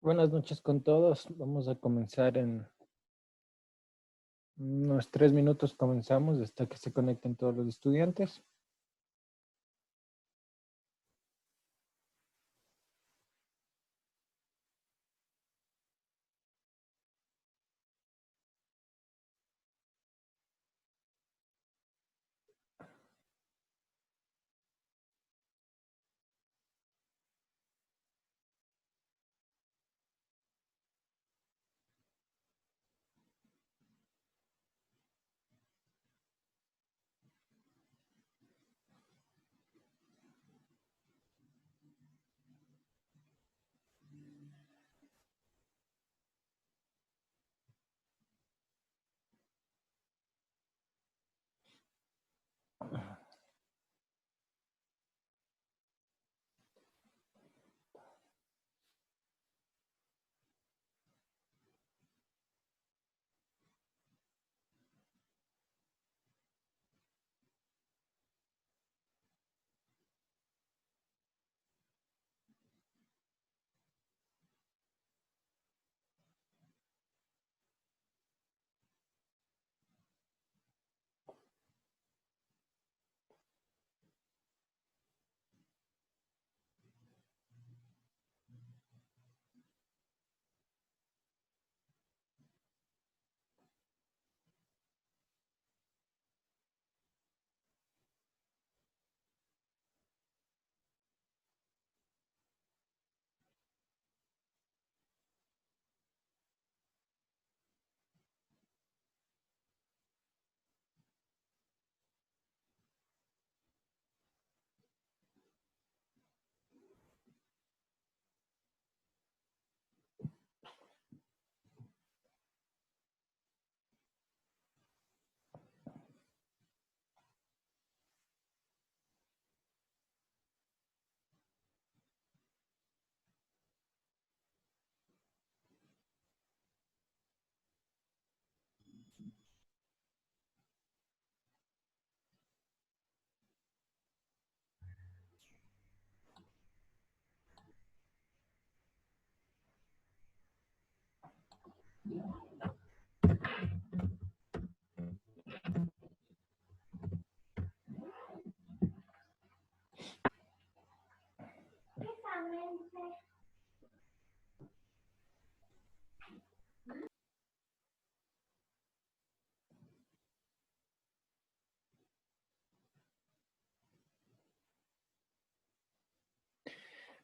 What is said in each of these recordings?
Buenas noches con todos. Vamos a comenzar en unos 3 minutos. Comenzamos hasta que se conecten todos los estudiantes.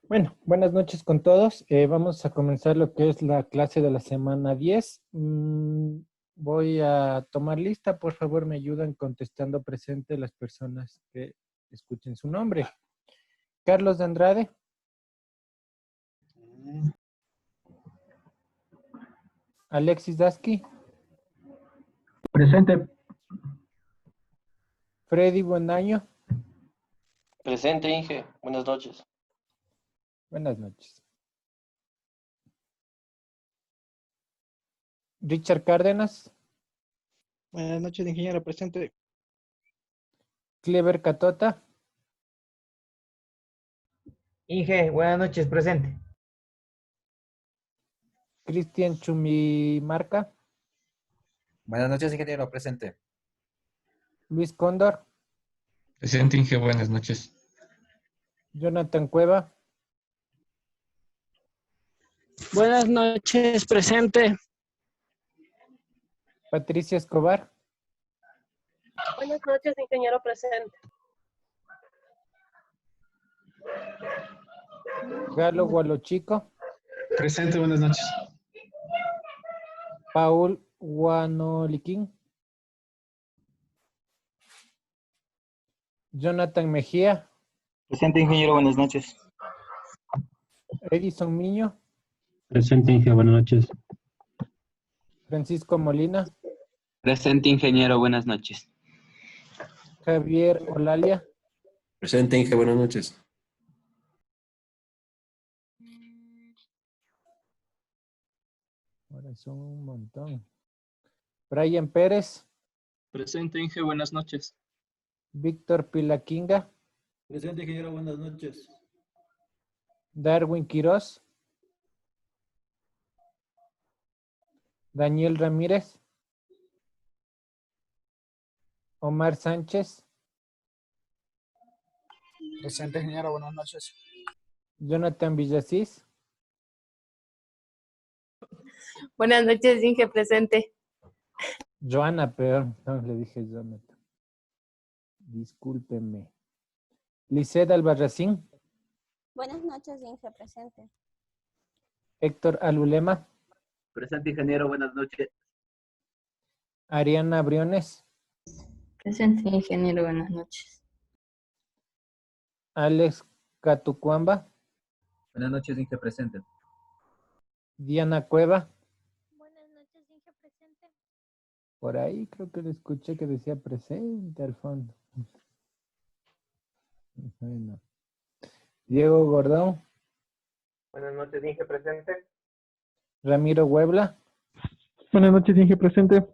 Bueno, buenas noches con todos. Vamos a comenzar lo que es la clase de la semana 10. Voy a tomar lista. Por favor, me ayudan contestando presente las personas que escuchen su nombre. Carlos de Andrade. Alexis Dasky. Presente. Freddy Buenaño. Presente, Inge. Buenas noches. Buenas noches. Richard Cárdenas. Buenas noches, ingeniero presente. Clever Catota. Inge, buenas noches, presente. Cristian Chumimarca. Buenas noches, ingeniero, presente. Luis Cóndor. Presente, Inge, buenas noches. Jonathan Cueva. Buenas noches, presente. Patricia Escobar. Buenas noches, ingeniero presente. Galo Gualochico. Presente, buenas noches. Paul Guanoliquín. Jonathan Mejía. Presente, ingeniero, buenas noches. Edison Miño. Presente, Inge, buenas noches. Francisco Molina. Presente, ingeniero, buenas noches. Javier Olalia. Presente, Inge, buenas noches. Ahora son un montón. Brian Pérez. Presente, Inge, buenas noches. Víctor Pilaquinga. Presente, ingeniero, buenas noches. Darwin Quiroz. Daniel Ramírez. Omar Sánchez. Presente, ingeniero. Buenas noches. Jonathan Villasís. Buenas noches, Inge, presente. Joana, peor. No, le dije Jonathan. Discúlpeme. Lisset Albarracín. Buenas noches, Inge, presente. Héctor Alulema. Presente, ingeniero. Buenas noches. Ariana Briones. Presente, ingeniero. Buenas noches. Alex Catucuamba. Buenas noches, Inge, presente. Diana Cueva. Buenas noches, Inge, presente. Por ahí creo que le escuché que decía presente al fondo. Bueno. Diego Gordón. Buenas noches, Inge, presente. Ramiro Huebla. Buenas noches, Inge, presente.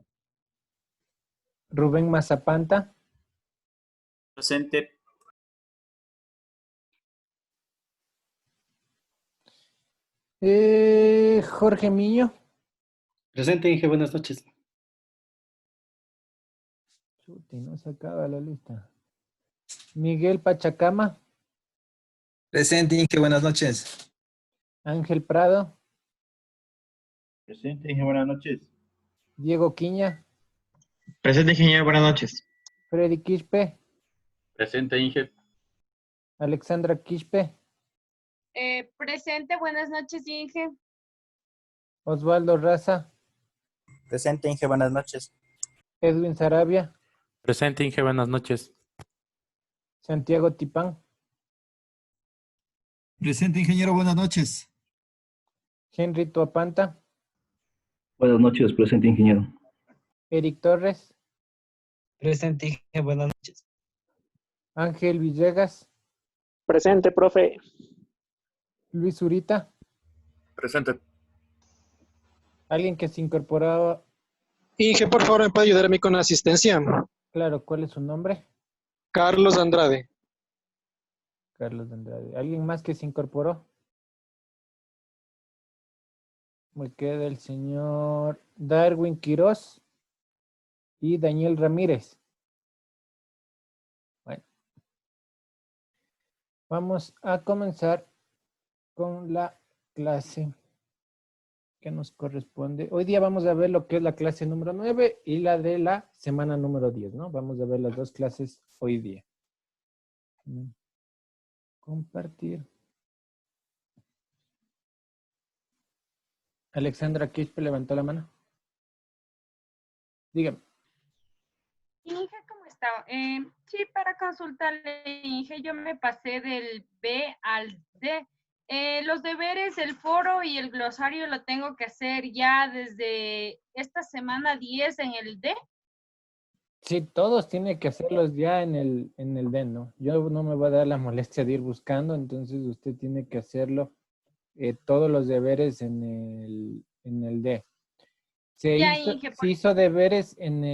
Rubén Mazapanta. Presente. Jorge Miño. Presente, Inge, buenas noches. Chuti, no se acaba la lista. Miguel Pachacama. Presente, Inge, buenas noches. Ángel Prado. Presente, Inge. Buenas noches. Diego Quiña. Presente, ingeniero. Buenas noches. Freddy Quispe. Presente, Inge. Alexandra Quispe. Presente, buenas noches, Inge. Osvaldo Raza. Presente, Inge. Buenas noches. Edwin Sarabia. Presente, Inge, buenas noches. Santiago Tipán. Presente, ingeniero, buenas noches. Henry Tuapanta. Buenas noches, presente, ingeniero. Eric Torres. Presente, Inge. Buenas noches. Ángel Villegas. Presente, profe. Luis Zurita. Presente. Alguien que se incorporaba. Inge, por favor, ¿me puede ayudar a mí con asistencia? Claro, ¿cuál es su nombre? Carlos Andrade. Carlos de Andrade. ¿Alguien más que se incorporó? Me queda el señor Darwin Quiroz y Daniel Ramírez. Bueno. Vamos a comenzar con la clase que nos corresponde. Hoy día vamos a ver lo que es la clase número 9 y la de la semana número 10, ¿no? Vamos a ver las dos clases hoy día. Compartir. Alexandra Quispe levantó la mano. Dígame. Inge, ¿cómo está? Sí, para consultarle, Inge, yo me pasé del B al D. Los deberes, el foro y el glosario lo tengo que hacer ya desde esta semana 10 en el D. Sí, todos tienen que hacerlos ya en el D, ¿no? Yo no me voy a dar la molestia de ir buscando, entonces usted tiene que hacerlo todos los deberes en el D. Se hizo deberes en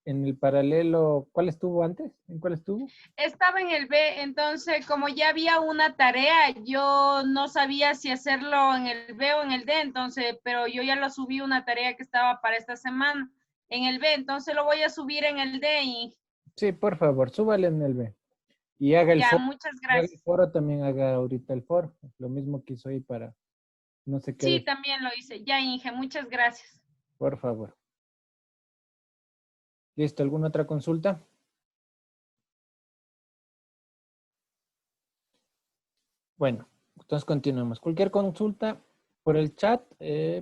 el paralelo. ¿Cuál estuvo antes? ¿En cuál estuvo? Estaba en el B, entonces como ya había una tarea, yo no sabía si hacerlo en el B o en el D, entonces, pero yo ya lo subí una tarea que estaba para esta semana en el B, entonces lo voy a subir en el D. Y... Sí, por favor, súbale en el B. Y haga el ya, foro. muchas gracias. El foro también haga ahorita el foro. Lo mismo que hizo ahí para no sé qué. Sí, también lo hice. Ya, Inge, muchas gracias. Por favor. ¿Listo? ¿Alguna otra consulta? Bueno, entonces continuamos. Cualquier consulta por el chat,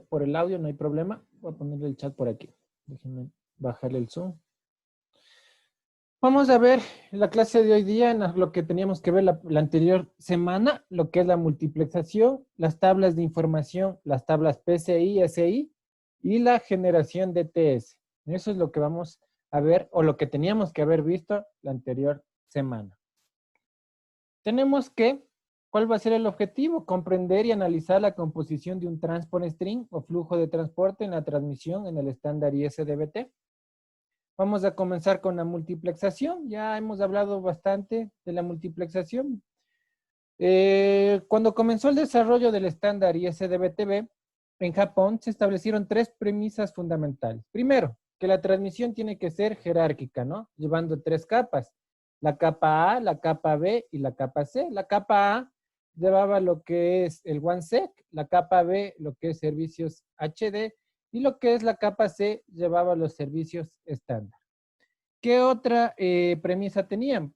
por el audio, no hay problema. Voy a ponerle el chat por aquí. Déjenme bajarle el zoom. Vamos a ver la clase de hoy día, en lo que teníamos que ver la anterior semana, lo que es la multiplexación, las tablas de información, las tablas PCI, SI y la generación de TS. Eso es lo que vamos a ver, o lo que teníamos que haber visto la anterior semana. Tenemos que, ¿cuál va a ser el objetivo? Comprender y analizar la composición de un transport string o flujo de transporte en la transmisión en el estándar ISDBT. Vamos a comenzar con la multiplexación. Ya hemos hablado bastante de la multiplexación. Cuando comenzó el desarrollo del estándar ISDBTB, en Japón se establecieron 3 premisas fundamentales. Primero, que la transmisión tiene que ser jerárquica, ¿no? Llevando 3 capas. La capa A, la capa B y la capa C. La capa A llevaba lo que es el OneSec, la capa B lo que es servicios HD y lo que es la capa C llevaba los servicios estándar. ¿Qué otra premisa tenían?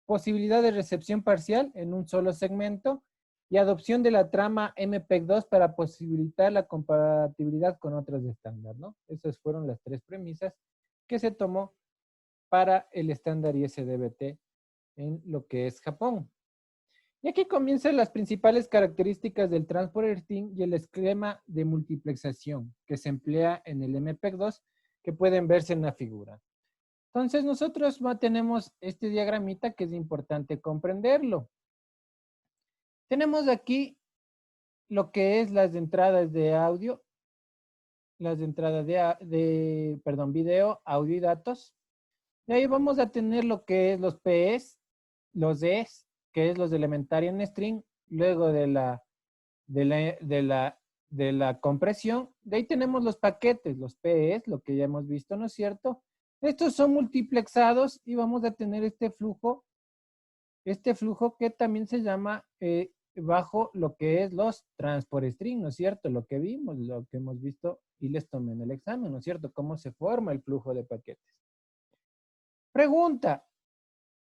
Posibilidad de recepción parcial en un solo segmento y adopción de la trama MPEG-2 para posibilitar la compatibilidad con otras de estándar, ¿no? Esas fueron las 3 premisas que se tomó para el estándar ISDBT en lo que es Japón. Y aquí comienzan las principales características del Transport String y el esquema de multiplexación que se emplea en el MPEG-2 que pueden verse en la figura. Entonces nosotros tenemos este diagramita que es importante comprenderlo. Tenemos aquí lo que es las entradas de audio, las entradas de video, audio y datos. Y ahí vamos a tener lo que es los PEs, los Ds, que es los de Elementary en String, luego de la compresión. De ahí tenemos los paquetes, los PEs, lo que ya hemos visto, ¿no es cierto? Estos son multiplexados y vamos a tener este flujo que también se llama bajo lo que es los transport string, ¿no es cierto? Lo que vimos, lo que hemos visto y les tomé en el examen, ¿no es cierto? Cómo se forma el flujo de paquetes. Pregunta,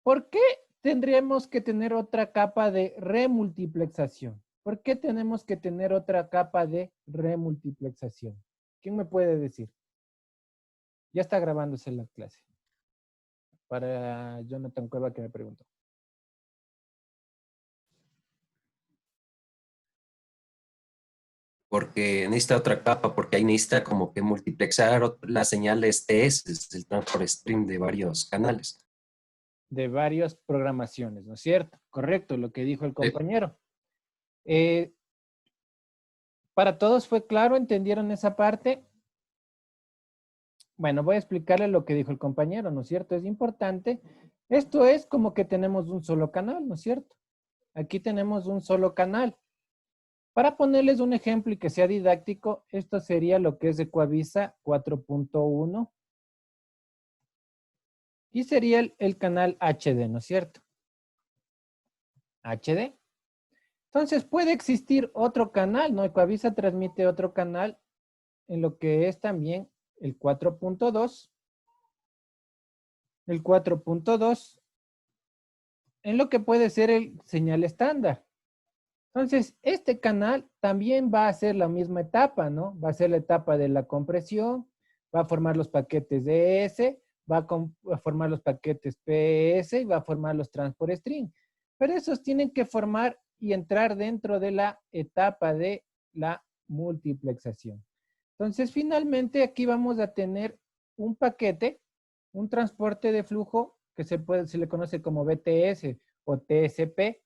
¿por qué tendríamos que tener otra capa de remultiplexación? ¿Por qué tenemos que tener otra capa de remultiplexación? ¿Quién me puede decir? Ya está grabándose la clase. Para Jonathan Cueva que me preguntó. Porque necesita otra capa, porque ahí necesita como que multiplexar las señales TS, el transport stream de varios canales. De varias programaciones, ¿no es cierto? Correcto, lo que dijo el compañero. ¿Para todos fue claro? ¿Entendieron esa parte? Bueno, voy a explicarle lo que dijo el compañero, ¿no es cierto? Es importante. Esto es como que tenemos un solo canal, ¿no es cierto? Aquí tenemos un solo canal. Para ponerles un ejemplo y que sea didáctico, esto sería lo que es Ecuavisa 4.1 y sería el canal HD, ¿no es cierto? HD. Entonces puede existir otro canal, ¿no? Ecuavisa transmite otro canal en lo que es también el 4.2. El 4.2 en lo que puede ser el señal estándar. Entonces, este canal también va a ser la misma etapa, ¿no? Va a ser la etapa de la compresión, va a formar los paquetes DS, va a formar los paquetes PS y va a formar los transport string. Pero esos tienen que formar y entrar dentro de la etapa de la multiplexación. Entonces, finalmente aquí vamos a tener un paquete, un transporte de flujo que se le conoce como BTS o TSP,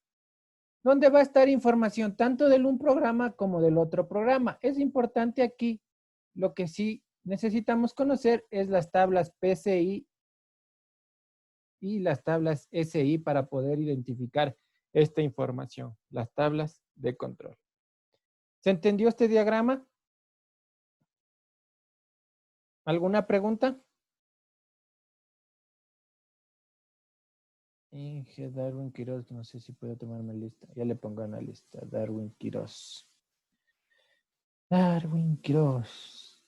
donde va a estar información tanto del un programa como del otro programa. Es importante aquí, lo que sí necesitamos conocer es las tablas PCI y las tablas SI para poder identificar esta información, las tablas de control. ¿Se entendió este diagrama? ¿Alguna pregunta? Inge Darwin Quiroz, no sé si puedo tomarme lista. Ya le pongo en la lista. Darwin Quiroz. Darwin Quiroz.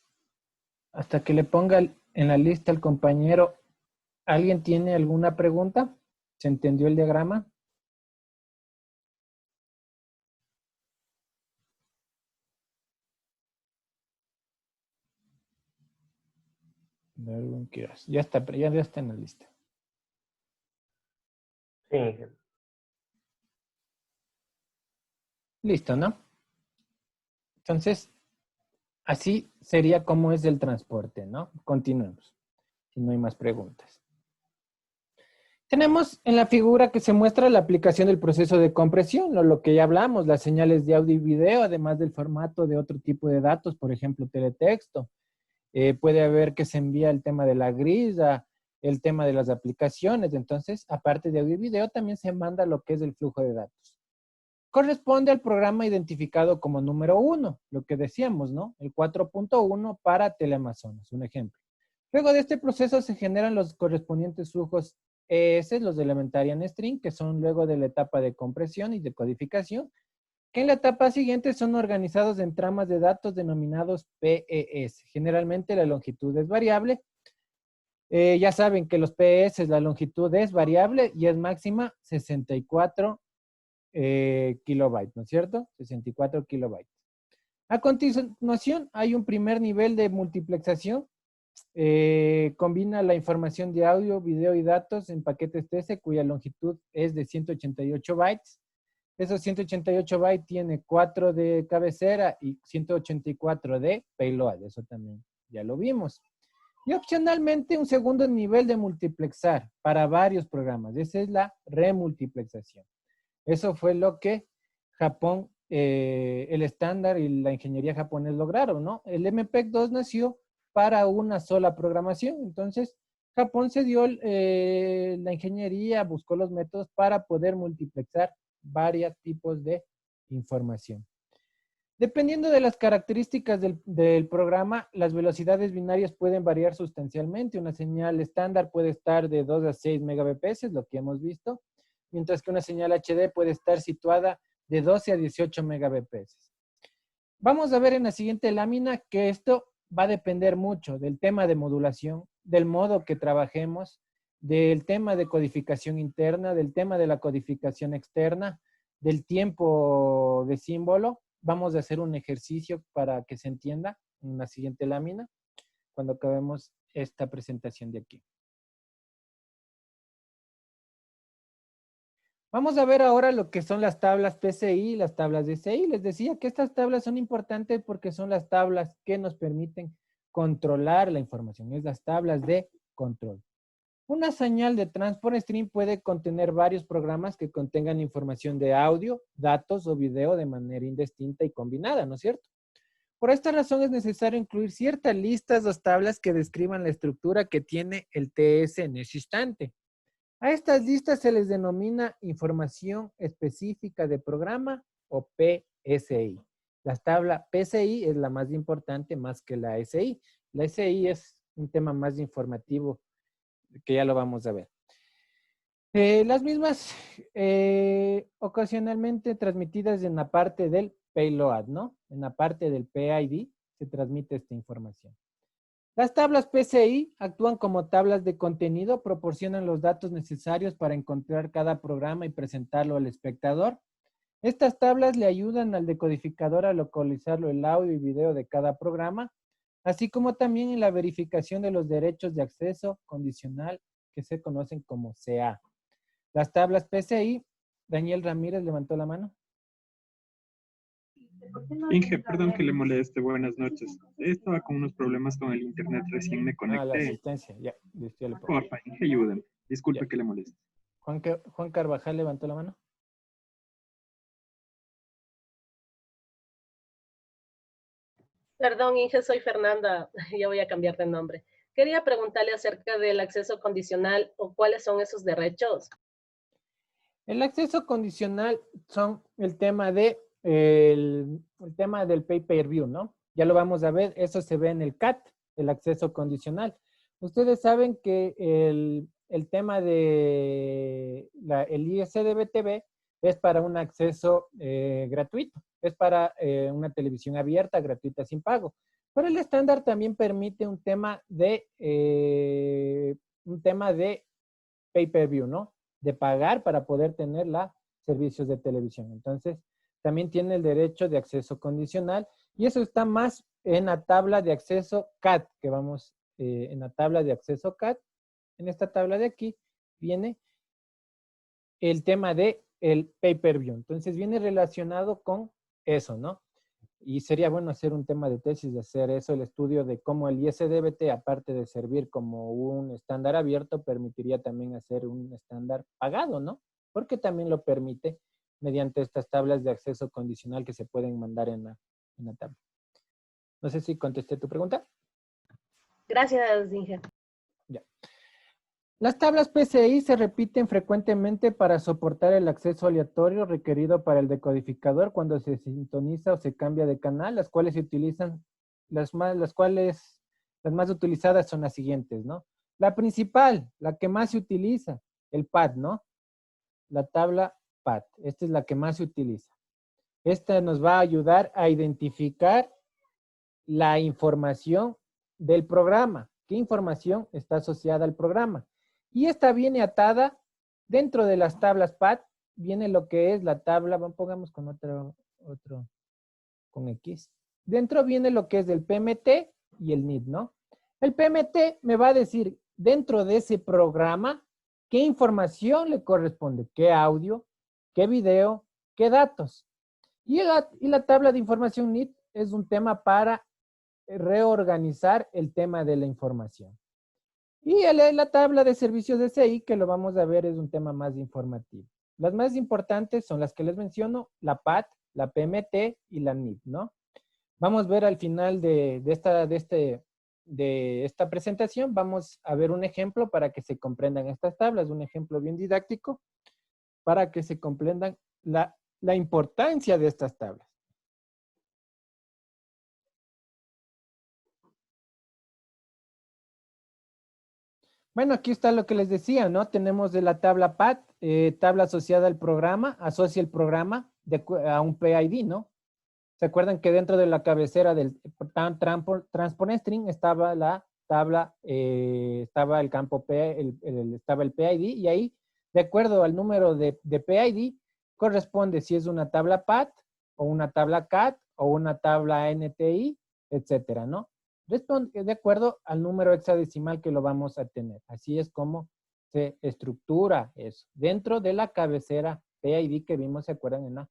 Hasta que le ponga en la lista al compañero. ¿Alguien tiene alguna pregunta? ¿Se entendió el diagrama? Darwin Quiroz. Ya está en la lista. Sí. Listo, ¿no? Entonces, así sería como es el transporte, ¿no? Continuemos, si no hay más preguntas. Tenemos en la figura que se muestra la aplicación del proceso de compresión, ¿no? Lo que ya hablamos, las señales de audio y video, además del formato de otro tipo de datos, por ejemplo, teletexto. Puede haber que se envía el tema de la grilla, el tema de las aplicaciones. Entonces, aparte de audio y video, también se manda lo que es el flujo de datos. corresponde al programa identificado como número 1, lo que decíamos, ¿no? El 4.1 para Teleamazonas, un ejemplo. Luego de este proceso se generan los correspondientes flujos ES, los de Elementarian String, que son luego de la etapa de compresión y de codificación, que en la etapa siguiente son organizados en tramas de datos denominados PES. Generalmente la longitud es variable. Ya saben que los PES, la longitud es variable y es máxima 64 kilobytes, ¿no es cierto? 64 kilobytes. A continuación, hay un primer nivel de multiplexación. Combina la información de audio, video y datos en paquetes TS cuya longitud es de 188 bytes. Esos 188 bytes tiene 4 de cabecera y 184 de payload. Eso también ya lo vimos. Y opcionalmente un segundo nivel de multiplexar para varios programas. Esa es la remultiplexación. Eso fue lo que Japón, el estándar y la ingeniería japonesa lograron, ¿no? El MPEG 2 nació para una sola programación. Entonces, Japón se dio la ingeniería, buscó los métodos para poder multiplexar varios tipos de información. Dependiendo de las características del programa, las velocidades binarias pueden variar sustancialmente. Una señal estándar puede estar de 2 a 6 megabps, lo que hemos visto, mientras que una señal HD puede estar situada de 12 a 18 megabps. Vamos a ver en la siguiente lámina que esto va a depender mucho del tema de modulación, del modo que trabajemos, del tema de codificación interna, del tema de la codificación externa, del tiempo de símbolo. Vamos a hacer un ejercicio para que se entienda en la siguiente lámina cuando acabemos esta presentación de aquí. Vamos a ver ahora lo que son las tablas PCI y las tablas DCI. Les decía que estas tablas son importantes porque son las tablas que nos permiten controlar la información. Es las tablas de control. Una señal de transport stream puede contener varios programas que contengan información de audio, datos o video de manera indistinta y combinada, ¿no es cierto? Por esta razón es necesario incluir ciertas listas o tablas que describan la estructura que tiene el TS en ese instante. A estas listas se les denomina información específica de programa o PSI. La tabla PSI es la más importante más que la SI. La SI es un tema más informativo que ya lo vamos a ver. Las mismas ocasionalmente transmitidas en la parte del payload, ¿no? En la parte del PID se transmite esta información. Las tablas PCI actúan como tablas de contenido, proporcionan los datos necesarios para encontrar cada programa y presentarlo al espectador. Estas tablas le ayudan al decodificador a localizar el audio y video de cada programa, así como también en la verificación de los derechos de acceso condicional que se conocen como CA. Las tablas PCI, Daniel Ramírez levantó la mano. Inge, perdón que le moleste, buenas noches. Estaba con unos problemas con el internet, recién me conecté. La asistencia, ya le pongo. Porfa, Inge, ayúdame. Disculpe que le moleste. Juan Carvajal levantó la mano. Perdón, Inge, soy Fernanda. Ya voy a cambiar de nombre. Quería preguntarle acerca del acceso condicional o cuáles son esos derechos. El acceso condicional son el tema del pay-per-view, ¿no? Ya lo vamos a ver, eso se ve en el CAT, el acceso condicional. Ustedes saben que el tema de el ISDB-TV es para un acceso gratuito, es para una televisión abierta, gratuita, sin pago. Pero el estándar también permite un tema de pay-per-view, ¿no? De pagar para poder tener los servicios de televisión. Entonces, también tiene el derecho de acceso condicional y eso está más en la tabla de acceso CAT, que vamos en la tabla de acceso CAT. En esta tabla de aquí viene el tema de el pay-per-view. Entonces, viene relacionado con eso, ¿no? Y sería bueno hacer un tema de tesis de hacer eso, el estudio de cómo el ISDBT, aparte de servir como un estándar abierto, permitiría también hacer un estándar pagado, ¿no? Porque también lo permite mediante estas tablas de acceso condicional que se pueden mandar en la tabla. No sé si contesté tu pregunta. Gracias, Inge. Ya. Las tablas PCI se repiten frecuentemente para soportar el acceso aleatorio requerido para el decodificador cuando se sintoniza o se cambia de canal, las cuales se utilizan, las más utilizadas son las siguientes, ¿no? La principal, la que más se utiliza, el PAD, ¿no? La tabla PAD, esta es la que más se utiliza. Esta nos va a ayudar a identificar la información del programa. ¿Qué información está asociada al programa? Y esta viene atada dentro de las tablas PAD, viene lo que es la tabla, pongamos con otro, con X. Dentro viene lo que es el PMT y el NID, ¿no? El PMT me va a decir dentro de ese programa qué información le corresponde, qué audio, qué video, qué datos. Y la tabla de información NID es un tema para reorganizar el tema de la información. Y la tabla de servicios de CI, que lo vamos a ver, es un tema más informativo. Las más importantes son las que les menciono, la PAD, la PMT y la NID, ¿no? Vamos a ver al final de esta presentación, vamos a ver un ejemplo para que se comprendan estas tablas, un ejemplo bien didáctico para que se comprendan la importancia de estas tablas. Bueno, aquí está lo que les decía, ¿no? Tenemos de la tabla PAD, tabla asociada al programa, asocia el programa a un PID, ¿no? ¿Se acuerdan que dentro de la cabecera del Transport String estaba la tabla, estaba el campo estaba el PID y ahí, de acuerdo al número de PID, corresponde si es una tabla PAD o una tabla CAT o una tabla NTI, etcétera, ¿no? De acuerdo al número hexadecimal que lo vamos a tener. Así es como se estructura eso. Dentro de la cabecera PID que vimos, ¿se acuerdan?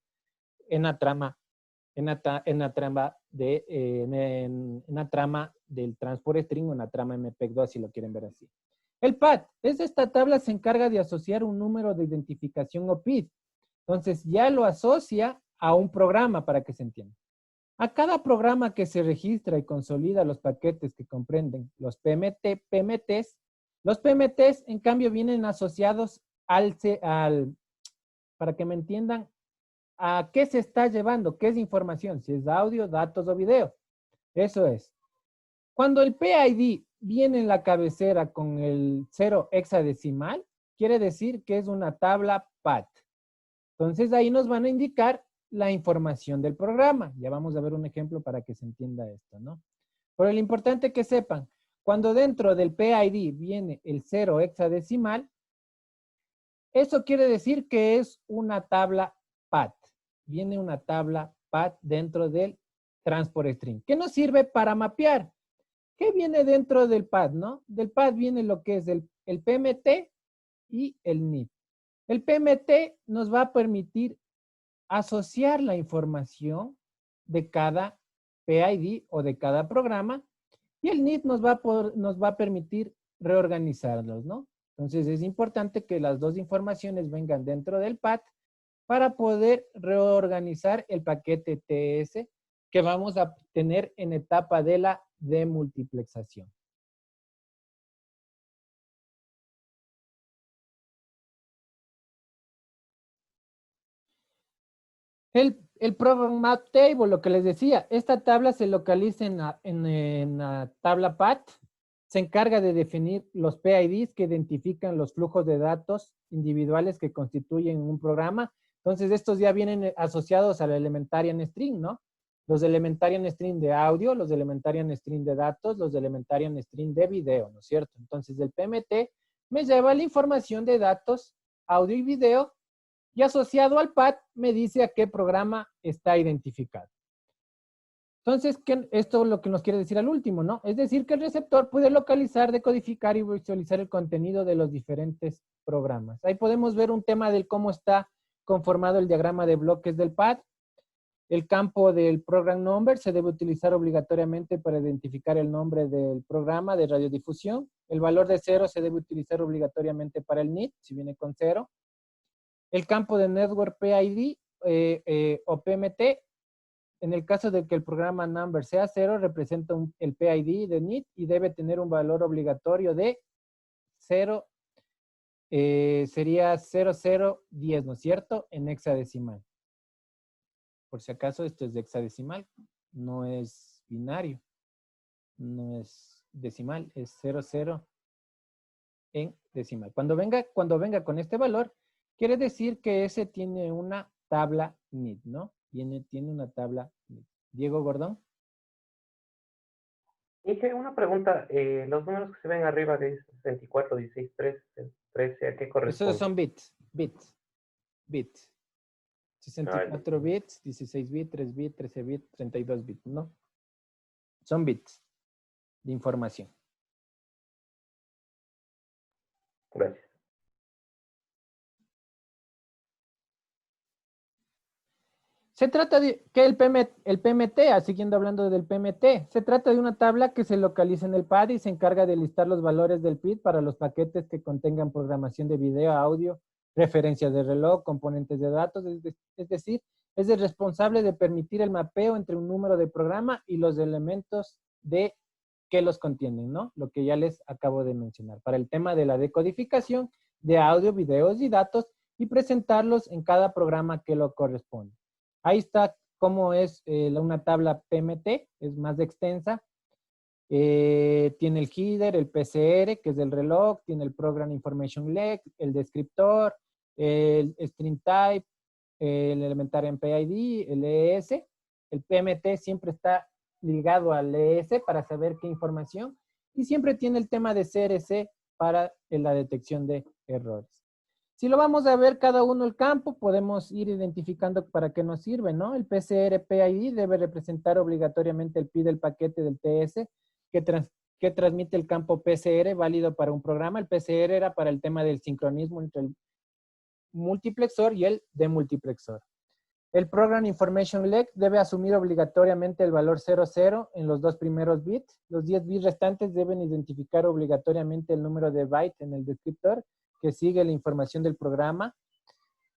En la trama del Transport String o en la trama MPEG-2, si lo quieren ver así. El PAD, esta tabla se encarga de asociar un número de identificación o PID. Entonces ya lo asocia a un programa para que se entienda. A cada programa que se registra y consolida los paquetes que comprenden los PMTs, los PMTs en cambio vienen asociados para que me entiendan, a qué se está llevando, qué es información, si es audio, datos o video. Eso es. Cuando el PID viene en la cabecera con el 0 hexadecimal, quiere decir que es una tabla PAD. Entonces ahí nos van a indicar la información del programa. Ya vamos a ver un ejemplo para que se entienda esto, ¿no? Pero lo importante que sepan, cuando dentro del PID viene el 0 hexadecimal, eso quiere decir que es una tabla PAD. Viene una tabla PAD dentro del Transport String. ¿Qué nos sirve para mapear? ¿Qué viene dentro del PAD, no? Del PAD viene lo que es el PMT y el NID. El PMT nos va a permitir asociar la información de cada PID o de cada programa y el NID nos va a permitir reorganizarlos, ¿no? Entonces es importante que las dos informaciones vengan dentro del PAD para poder reorganizar el paquete TS que vamos a tener en etapa de la demultiplexación. El program map table, lo que les decía, esta tabla se localiza en la tabla PAD, se encarga de definir los PIDs que identifican los flujos de datos individuales que constituyen un programa. Entonces, estos ya vienen asociados al Elementarian String, ¿no? Los Elementarian String de audio, los Elementarian String de datos, los Elementarian String de video, ¿no es cierto? Entonces, el PMT me lleva la información de datos, audio y video, y asociado al PAD me dice a qué programa está identificado. Entonces, esto es lo que nos quiere decir al último, ¿no? Es decir, que el receptor puede localizar, decodificar y visualizar el contenido de los diferentes programas. Ahí podemos ver un tema del cómo está conformado el diagrama de bloques del PAD. El campo del program number se debe utilizar obligatoriamente para identificar el nombre del programa de radiodifusión. El valor de 0 se debe utilizar obligatoriamente para el NID, si viene con 0. El campo de Network PID o PMT, en el caso de que el programa number sea 0, representa el PID de NID y debe tener un valor obligatorio de 0 sería 0010, ¿no es cierto? En hexadecimal. Por si acaso, esto es de hexadecimal, no es binario, no es decimal, es 00 en decimal. Cuando venga con este valor, quiere decir que ese tiene una tabla NID, ¿no? Tiene una tabla NID. Diego Gordón. Inge, una pregunta. Los números que se ven arriba de 64, 16, 13, ¿a qué corresponden? Esos son bits. 64 bits, 16 bits, 3 bits, 13 bits, 32 bits, ¿no? Son bits de información. Gracias. Se trata de que el PMT, siguiendo hablando del PMT, se trata de una tabla que se localiza en el PAD y se encarga de listar los valores del PID para los paquetes que contengan programación de video, audio, referencias de reloj, componentes de datos, es decir, es el responsable de permitir el mapeo entre un número de programa y los elementos que los contienen, ¿no? Lo que ya les acabo de mencionar. Para el tema de la decodificación de audio, videos y datos y presentarlos en cada programa que lo corresponde. Ahí está cómo es una tabla PMT, es más extensa. Tiene el header, el PCR, que es el reloj, tiene el Program Information Leg, el descriptor, el string type, el elementary PID, el ES. El PMT siempre está ligado al ES para saber qué información y siempre tiene el tema de CRC para la detección de errores. Si lo vamos a ver cada uno el campo, podemos ir identificando para qué nos sirve, ¿no? El PCR PID debe representar obligatoriamente el PID del paquete del TS que transmite el campo PCR válido para un programa. El PCR era para el tema del sincronismo entre el multiplexor y el demultiplexor. El Program Information Leg debe asumir obligatoriamente el valor 00 en los dos primeros bits. Los 10 bits restantes deben identificar obligatoriamente el número de byte en el descriptor que sigue la información del programa.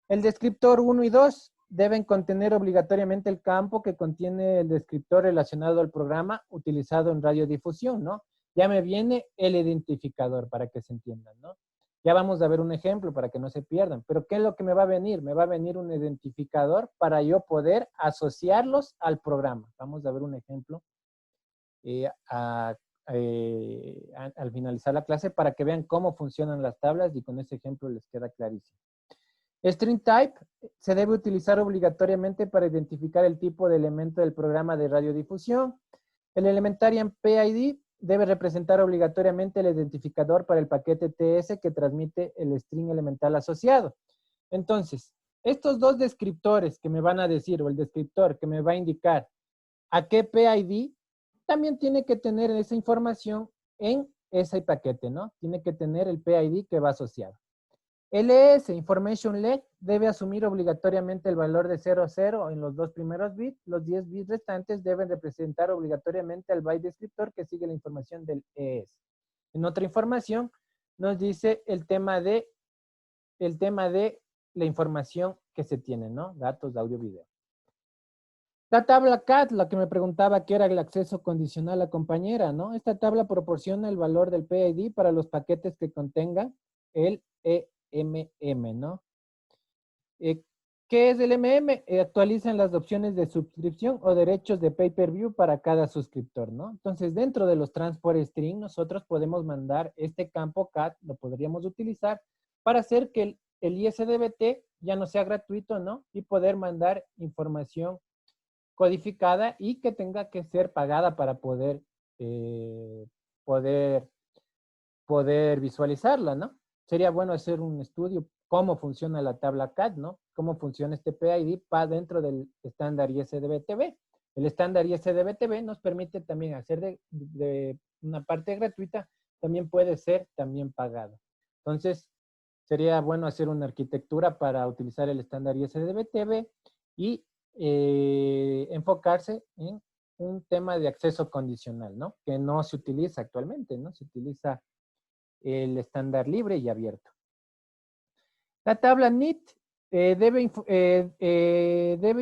El descriptor 1 y 2 deben contener obligatoriamente el campo que contiene el descriptor relacionado al programa utilizado en radiodifusión, ¿no? Ya me viene el identificador para que se entiendan, ¿no? Ya vamos a ver un ejemplo para que no se pierdan. Pero ¿qué es lo que me va a venir? Me va a venir un identificador para yo poder asociarlos al programa. Vamos a ver un ejemplo al finalizar la clase para que vean cómo funcionan las tablas y con ese ejemplo les queda clarísimo. String type se debe utilizar obligatoriamente para identificar el tipo de elemento del programa de radiodifusión. El elementary PID debe representar obligatoriamente el identificador para el paquete TS que transmite el string elemental asociado. Entonces, estos dos descriptores que me van a decir, o el descriptor que me va a indicar a qué PID, también tiene que tener esa información en ese paquete, ¿no? Tiene que tener el PID que va asociado. LS, Information Leg, debe asumir obligatoriamente el valor de 00 en los dos primeros bits. Los 10 bits restantes deben representar obligatoriamente al byte descriptor que sigue la información del ES. En otra información nos dice el tema de la información que se tiene, ¿no? Datos de audio, video. La tabla CAT, la que me preguntaba que era el acceso condicional a compañera, ¿no? Esta tabla proporciona el valor del PID para los paquetes que contengan el ¿no? ¿Qué es el Actualizan las opciones de suscripción o derechos de pay-per-view para cada suscriptor, ¿no? Entonces, dentro de los transport string, nosotros podemos mandar este campo CAT, lo podríamos utilizar para hacer que el ISDBT ya no sea gratuito, ¿no? Y poder mandar información codificada y que tenga que ser pagada para poder visualizarla, ¿no? Sería bueno hacer un estudio cómo funciona la tabla CAT, ¿no? Cómo funciona este PID para dentro del estándar ISDBTV. El estándar ISDBTV nos permite también hacer de una parte gratuita, también puede ser también pagado. Entonces, sería bueno hacer una arquitectura para utilizar el estándar ISDBTV y enfocarse en un tema de acceso condicional, ¿no? Que no se utiliza actualmente, ¿no? Se utiliza el estándar libre y abierto. La tabla NIT debe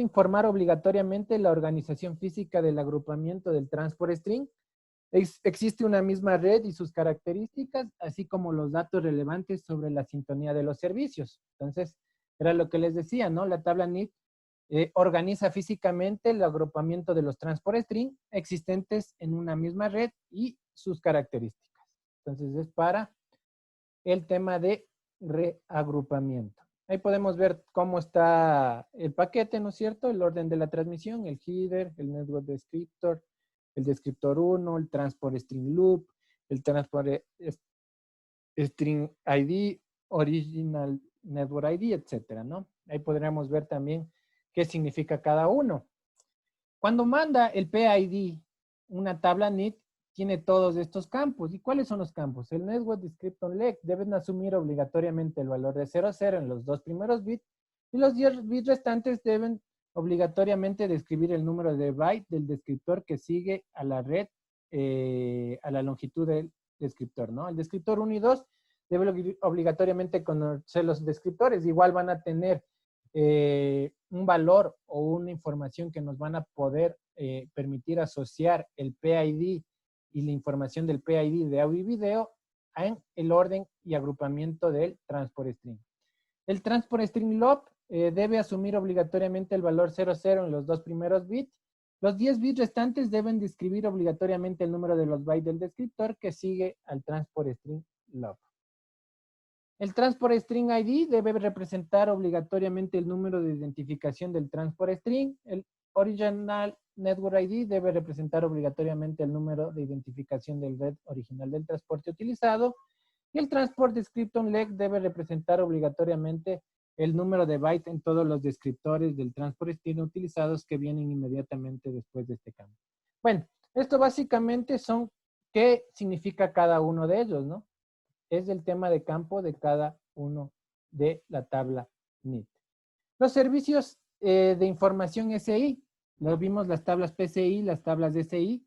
informar obligatoriamente la organización física del agrupamiento del transport string. Existe una misma red y sus características, así como los datos relevantes sobre la sintonía de los servicios. Entonces, era lo que les decía, ¿no? La tabla NIT organiza físicamente el agrupamiento de los transport string existentes en una misma red y sus características. Entonces, es para el tema de reagrupamiento. Ahí podemos ver cómo está el paquete, ¿no es cierto? El orden de la transmisión, el header, el network descriptor, el descriptor 1, el transport string loop, el transport string ID, original network ID, etcétera, ¿no? Ahí podríamos ver también qué significa cada uno. Cuando manda el PID una tabla NIT, tiene todos estos campos. ¿Y cuáles son los campos? El network descriptor leg deben asumir obligatoriamente el valor de 0,0 en los 2 primeros bits y los 10 bits restantes deben obligatoriamente describir el número de byte del descriptor que sigue a la red, a la longitud del descriptor, ¿no? El descriptor 1 y 2 deben obligatoriamente conocer los descriptores. Igual van a tener un valor o una información que nos van a poder permitir asociar el PID y la información del PID de audio y video en el orden y agrupamiento del transport string. El transport string loop debe asumir obligatoriamente el valor 00 en los 2 primeros bits. Los 10 bits restantes deben describir obligatoriamente el número de los bytes del descriptor que sigue al transport string loop. El transport string ID debe representar obligatoriamente el número de identificación del transport string. El original network ID debe representar obligatoriamente el número de identificación del red original del transporte utilizado. Y el transport descriptor leg debe representar obligatoriamente el número de bytes en todos los descriptores del transport string utilizados que vienen inmediatamente después de este cambio. Bueno, esto básicamente son qué significa cada uno de ellos, ¿no? Es el tema de campo de cada uno de la tabla NIT. Los servicios de información SI, lo vimos las tablas PCI, las tablas DCI,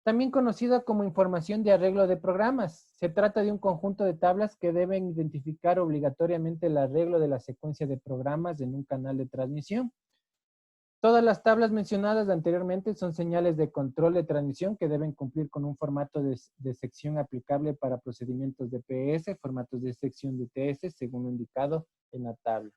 también conocida como información de arreglo de programas. Se trata de un conjunto de tablas que deben identificar obligatoriamente el arreglo de la secuencia de programas en un canal de transmisión. Todas las tablas mencionadas anteriormente son señales de control de transmisión que deben cumplir con un formato de sección aplicable para procedimientos de PS, formatos de sección de TS, según lo indicado en la tabla.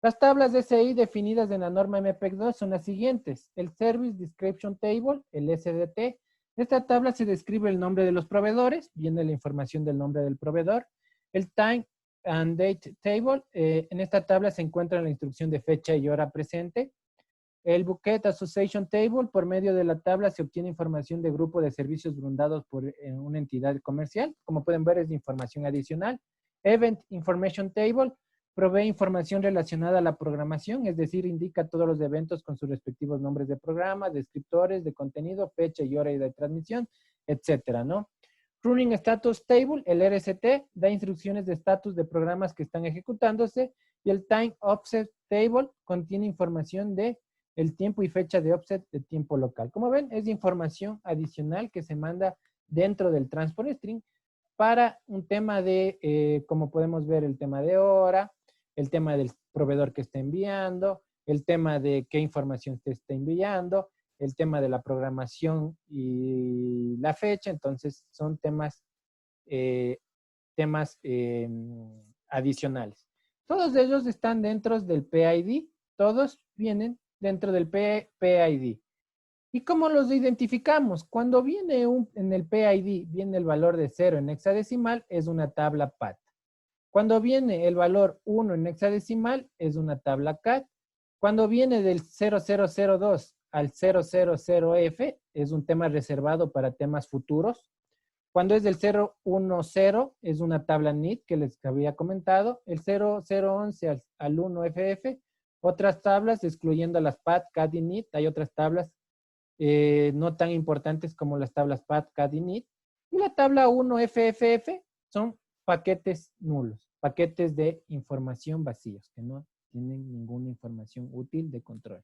Las tablas DCI definidas en la norma MPEG 2 son las siguientes. El Service Description Table, el SDT. Esta tabla se describe el nombre de los proveedores, viene la información del nombre del proveedor. El Time and Date Table, en esta tabla se encuentra la instrucción de fecha y hora presente. El Bucket Association Table, por medio de la tabla se obtiene información de grupo de servicios brindados por una entidad comercial. Como pueden ver, es información adicional. Event Information Table, provee información relacionada a la programación, es decir, indica todos los eventos con sus respectivos nombres de programa, descriptores, de contenido, fecha y hora de transmisión, etcétera, ¿no? Running Status Table, el RST, da instrucciones de estatus de programas que están ejecutándose, y el Time Offset Table contiene información de el tiempo y fecha de offset de tiempo local. Como ven, es información adicional que se manda dentro del transport string para un tema de, como podemos ver, el tema de hora, el tema del proveedor que está enviando, el tema de qué información te está enviando, el tema de la programación y la fecha. Entonces, son temas, adicionales. Todos ellos están dentro del PID, todos vienen dentro del PID. ¿Y cómo los identificamos? Cuando viene en el PID, viene el valor de 0 en hexadecimal, es una tabla PAT. Cuando viene el valor 1 en hexadecimal, es una tabla CAT. Cuando viene del 0002 al 000F, es un tema reservado para temas futuros. Cuando es del 010, es una tabla NIT que les había comentado. El 0011 al 1FF, otras tablas, excluyendo las PAT, CAT y NIT. Hay otras tablas no tan importantes como las tablas PAT, CAT y NIT. Y la tabla 1FFF son paquetes nulos, paquetes de información vacíos, que no tienen ninguna información útil de control.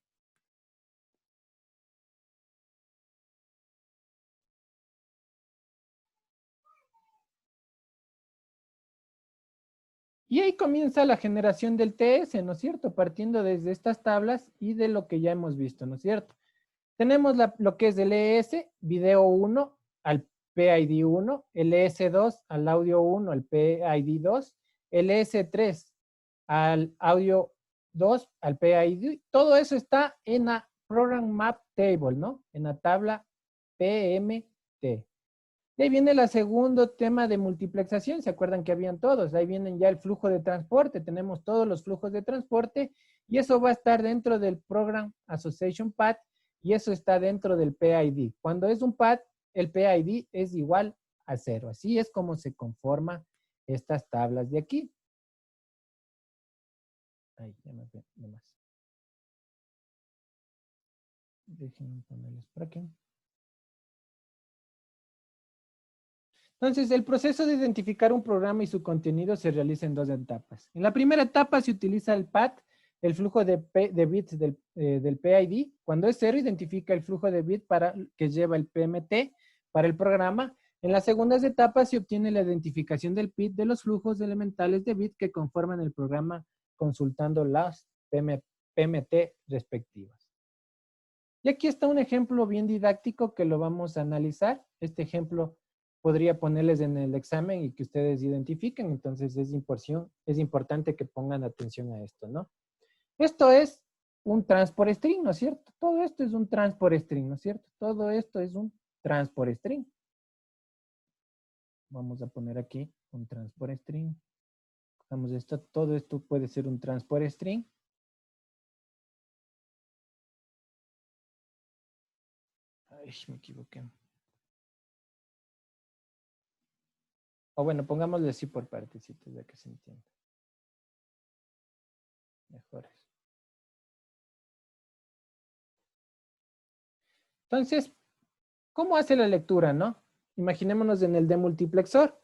Y ahí comienza la generación del TS, ¿no es cierto? Partiendo desde estas tablas y de lo que ya hemos visto, ¿no es cierto? Tenemos lo que es el ES, video 1 al PID1, LS2 al audio 1 al PID2, LS3 al audio 2 al PID. Todo eso está en la Program Map Table, ¿no? En la tabla PMT. De ahí viene el segundo tema de multiplexación. ¿Se acuerdan que habían todos? Ahí vienen ya el flujo de transporte. Tenemos todos los flujos de transporte y eso va a estar dentro del Program Association Path y eso está dentro del PID. Cuando es un path, el PID es igual a 0. Así es como se conforman estas tablas de aquí. Ahí, ya me ve nomás. Déjenme ponerles por aquí. Entonces, el proceso de identificar un programa y su contenido se realiza en dos etapas. En la primera etapa se utiliza el path, el flujo de bits del PID. Cuando es 0, identifica el flujo de bits que lleva el PMT para el programa. En las segundas etapas se obtiene la identificación del PID de los flujos elementales de bits que conforman el programa consultando las PMT respectivas. Y aquí está un ejemplo bien didáctico que lo vamos a analizar. Este ejemplo podría ponerles en el examen y que ustedes identifiquen. Entonces es importante que pongan atención a esto, ¿no? Esto es un transport string, ¿no es cierto? Todo esto es un transport string, ¿no es cierto? Todo esto es un transport string. Vamos a poner aquí un transport string. Cogemos esto, todo esto puede ser un transport string. Ay, me equivoqué. O bueno, pongámosle así por partecitos, ya que se entienda. Mejor. Entonces, ¿cómo hace la lectura, no? Imaginémonos en el demultiplexor.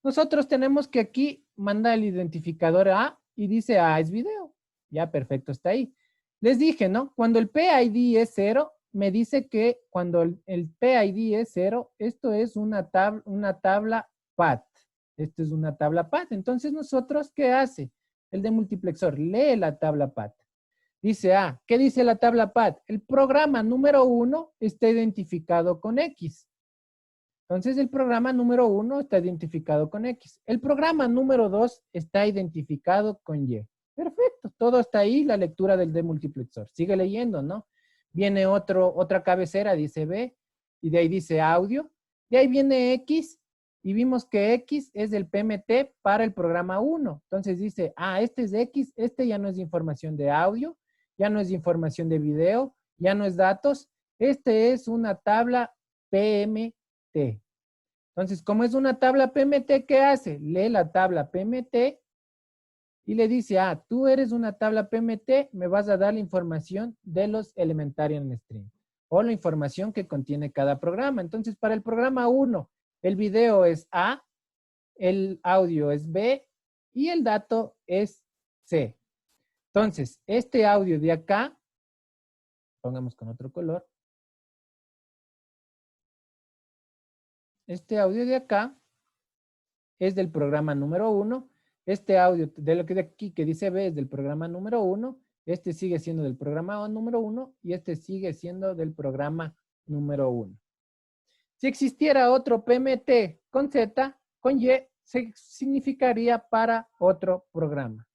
Nosotros tenemos que aquí manda el identificador A y dice A es video. Ya, perfecto, está ahí. Les dije, ¿no? Cuando el PID es 0, me dice que cuando el PID es 0, esto es una tabla path. Esto es una tabla path. Entonces, nosotros, ¿qué hace? El demultiplexor lee la tabla path. Dice, ¿qué dice la tabla path? El programa número 1 está identificado con X. Entonces, el programa número 1 está identificado con X. El programa número 2 está identificado con Y. Perfecto, todo está ahí, la lectura del demultiplexor. Sigue leyendo, ¿no? Viene otra cabecera, dice B, y de ahí dice audio. De ahí viene X, y vimos que X es el PMT para el programa 1. Entonces dice, este es X, este ya no es información de audio, ya no es información de video, ya no es datos. Este es una tabla PMT. Entonces, como es una tabla PMT, ¿qué hace? Lee la tabla PMT y le dice, tú eres una tabla PMT, me vas a dar la información de los elementarian string o la información que contiene cada programa. Entonces, para el programa 1, el video es A, el audio es B y el dato es C. Entonces, este audio de acá, pongamos con otro color. Este audio de acá es del programa número 1. Este audio de lo que de aquí que dice B es del programa número 1. Este sigue siendo del programa número 1 y este sigue siendo del programa número 1. Si existiera otro PMT con Z, con Y, significaría para otro programa.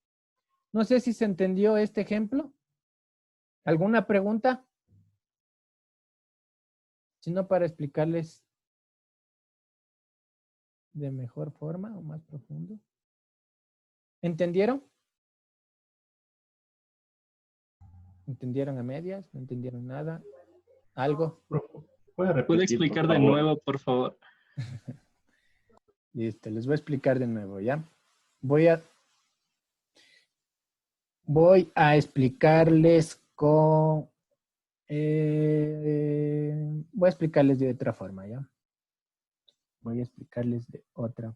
No sé si se entendió este ejemplo. ¿Alguna pregunta? Si no, para explicarles de mejor forma o más profundo. ¿Entendieron? ¿Entendieron a medias? ¿No entendieron nada? ¿Algo? ¿Puede explicar de nuevo, por favor? Listo, les voy a explicar de nuevo, ¿ya? Voy a explicarles con... voy a explicarles de otra forma, ¿ya? Voy a explicarles de otra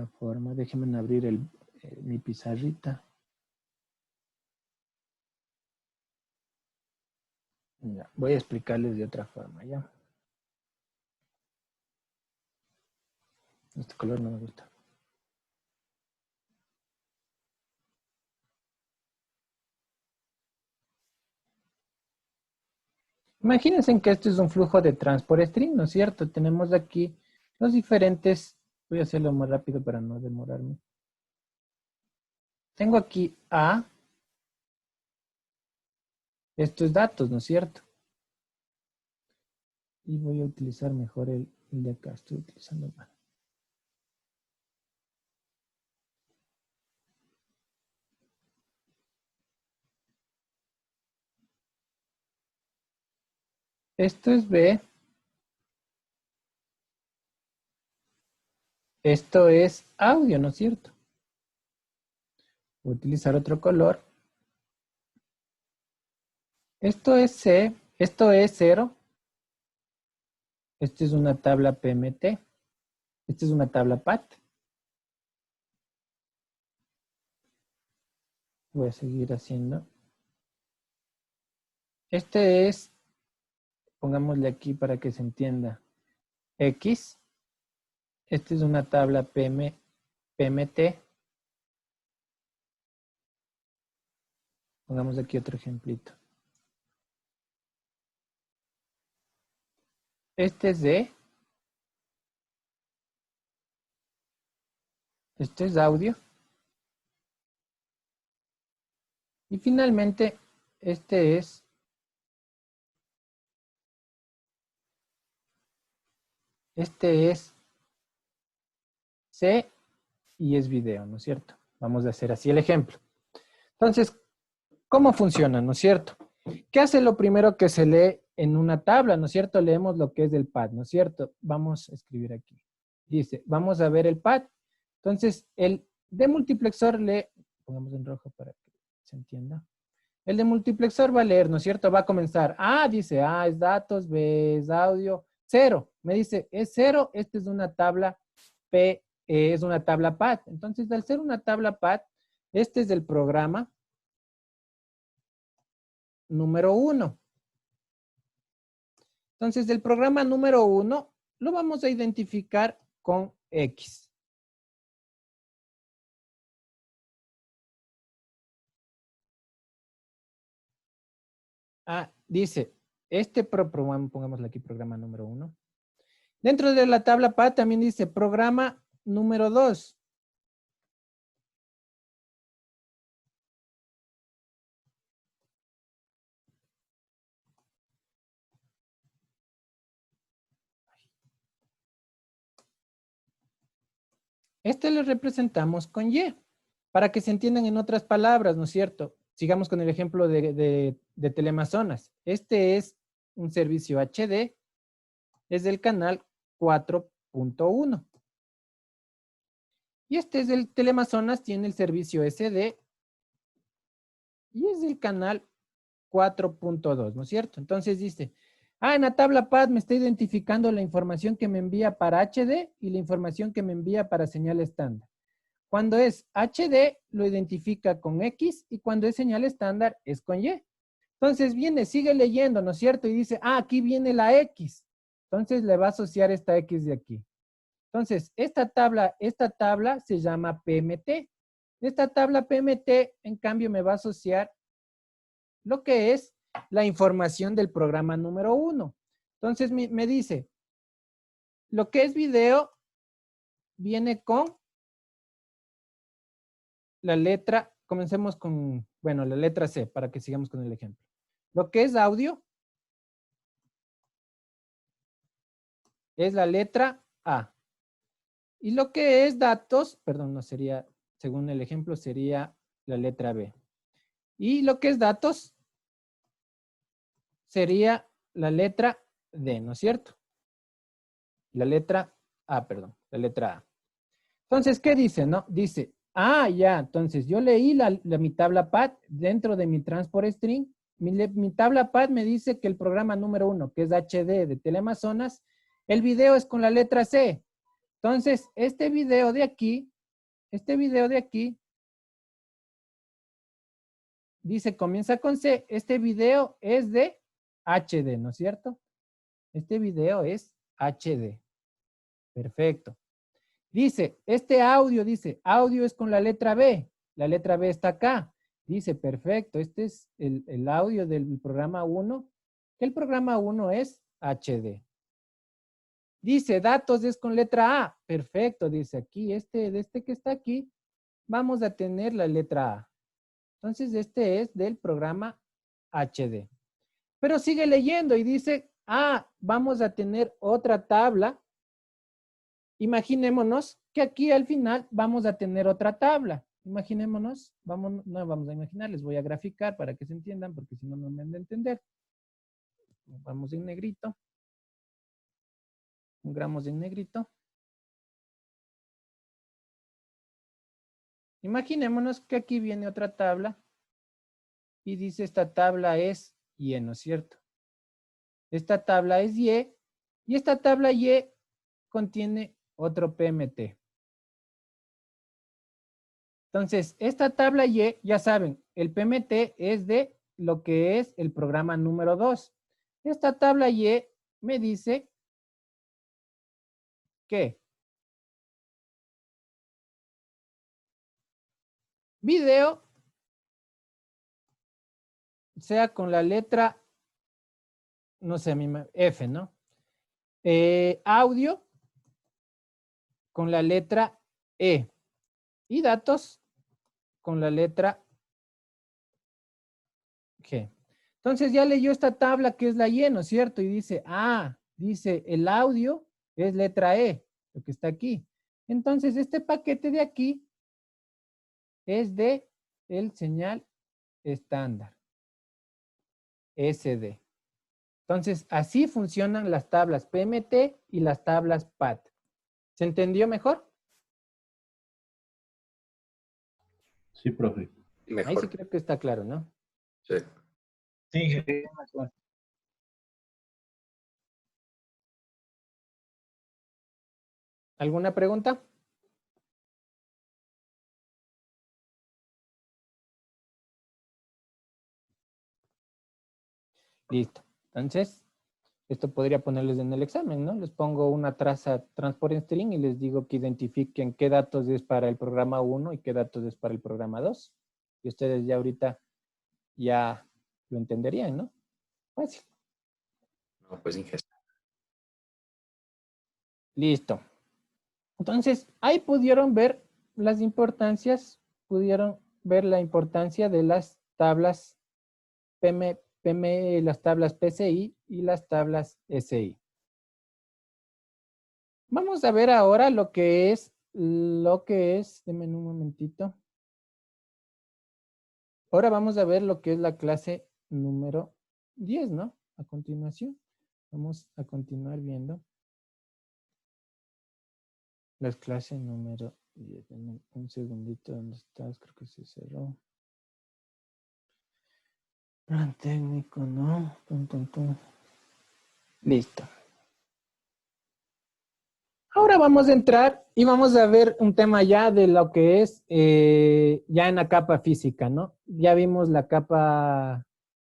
forma. Déjenme abrir mi pizarrita. Ya, voy a explicarles de otra forma, ¿ya? Este color no me gusta. Imagínense que esto es un flujo de transport string, ¿no es cierto? Tenemos aquí los diferentes, voy a hacerlo más rápido para no demorarme. Tengo aquí A, esto es datos, ¿no es cierto? Y voy a utilizar mejor el de acá, estoy utilizando mal. Esto es B. Esto es audio, ¿no es cierto? Voy a utilizar otro color. Esto es C. Esto es 0. Esto es una tabla PMT. Esta es una tabla PAT. Voy a seguir haciendo. Este es, pongámosle aquí para que se entienda, X. Esta es una tabla PMT. Pongamos aquí otro ejemplito. Este es D. Este es audio. Y finalmente, este es C y es video, ¿no es cierto? Vamos a hacer así el ejemplo. Entonces, ¿cómo funciona, no es cierto? ¿Qué hace lo primero que se lee en una tabla, no es cierto? Leemos lo que es del pad, ¿no es cierto? Vamos a escribir aquí. Dice, vamos a ver el pad. Entonces, el demultiplexor lee, pongamos en rojo para que se entienda. El demultiplexor va a leer, ¿no es cierto? Va a comenzar. A, dice, A es datos, B es audio, 0. Me dice, es 0, esta es una tabla P, es una tabla pad. Entonces, al ser una tabla pad, este es el programa número 1. Entonces, del programa número 1 lo vamos a identificar con X. Ah, dice, pongámosle aquí programa número 1. Dentro de la tabla PAD también dice programa número 2. Este lo representamos con Y, para que se entiendan en otras palabras, ¿no es cierto? Sigamos con el ejemplo de Teleamazonas. Este es un servicio HD, es del canal 4.1. Y este es el Teleamazonas, tiene el servicio SD, y es del canal 4.2, ¿no es cierto? Entonces dice, en la tabla PAD me está identificando la información que me envía para HD y la información que me envía para señal estándar. Cuando es HD, lo identifica con X y cuando es señal estándar es con Y. Entonces viene, sigue leyendo, ¿no es cierto? Y dice, aquí viene la X. Entonces le va a asociar esta X de aquí. Entonces, esta tabla se llama PMT. Esta tabla PMT, en cambio, me va a asociar lo que es la información del programa número 1. Entonces me dice, lo que es video viene con la letra, comencemos con, bueno, la letra C, para que sigamos con el ejemplo. Lo que es audio es la letra A. Y lo que es datos, perdón, no sería, según el ejemplo, sería la letra B. Y lo que es datos sería la letra D, ¿no es cierto? La letra A, perdón, la letra A. Entonces, ¿qué dice, no? Dice, ya, entonces yo leí mi tabla PAD dentro de mi transport string. Mi tabla PAD me dice que el programa número 1, que es HD de Teleamazonas, el video es con la letra C. Entonces, este video de aquí, dice, comienza con C. Este video es de HD, ¿no es cierto? Este video es HD. Perfecto. Dice, este audio, audio es con la letra B. La letra B está acá. Dice, perfecto, este es el audio del programa 1. que el programa 1 es HD. Dice, datos es con letra A. Perfecto, dice aquí, de este que está aquí, vamos a tener la letra A. Entonces, este es del programa HD. Pero sigue leyendo y dice, vamos a tener otra tabla. Imaginémonos que aquí al final vamos a tener otra tabla. Imaginémonos, no vamos a imaginar, les voy a graficar para que se entiendan, porque si no, no me han de entender. Vamos en negrito. Pongamos en negrito. Imaginémonos que aquí viene otra tabla y dice esta tabla es Y, ¿no es cierto? Esta tabla es Y y esta tabla Y contiene otro PMT. Entonces, esta tabla Y, ya saben, el PMT es de lo que es el programa número 2. Esta tabla Y me dice que video sea con la letra, no sé, F, ¿no? Audio con la letra E. Y datos con la letra G. Entonces ya leyó esta tabla que es la Y, ¿no es cierto? Y dice, dice el audio es letra E, lo que está aquí. Entonces este paquete de aquí es de el señal estándar, SD. Entonces así funcionan las tablas PMT y las tablas PAT. ¿Se entendió mejor? Sí, profe. Ahí sí creo que está claro, ¿no? Sí. Sí, ¿Alguna pregunta? Listo. Entonces, esto podría ponerles en el examen, ¿no? Les pongo una traza transport string y les digo que identifiquen qué datos es para el programa 1 y qué datos es para el programa 2. Y ustedes ya ahorita ya lo entenderían, ¿no? Fácil. No, pues Inge. Listo. Entonces, ahí pudieron ver las importancias, pudieron ver la importancia de las tablas las tablas PCI y las tablas SI. Vamos a ver ahora lo que es, denme un momentito. Ahora vamos a ver lo que es la clase número 10, ¿no? A continuación, vamos a continuar viendo las clases número 10. Denme un segundito, ¿dónde estás? Creo que se cerró. Plan técnico, ¿no? Listo. Ahora vamos a entrar y vamos a ver un tema ya de lo que es ya en la capa física, ¿no? Ya vimos la capa,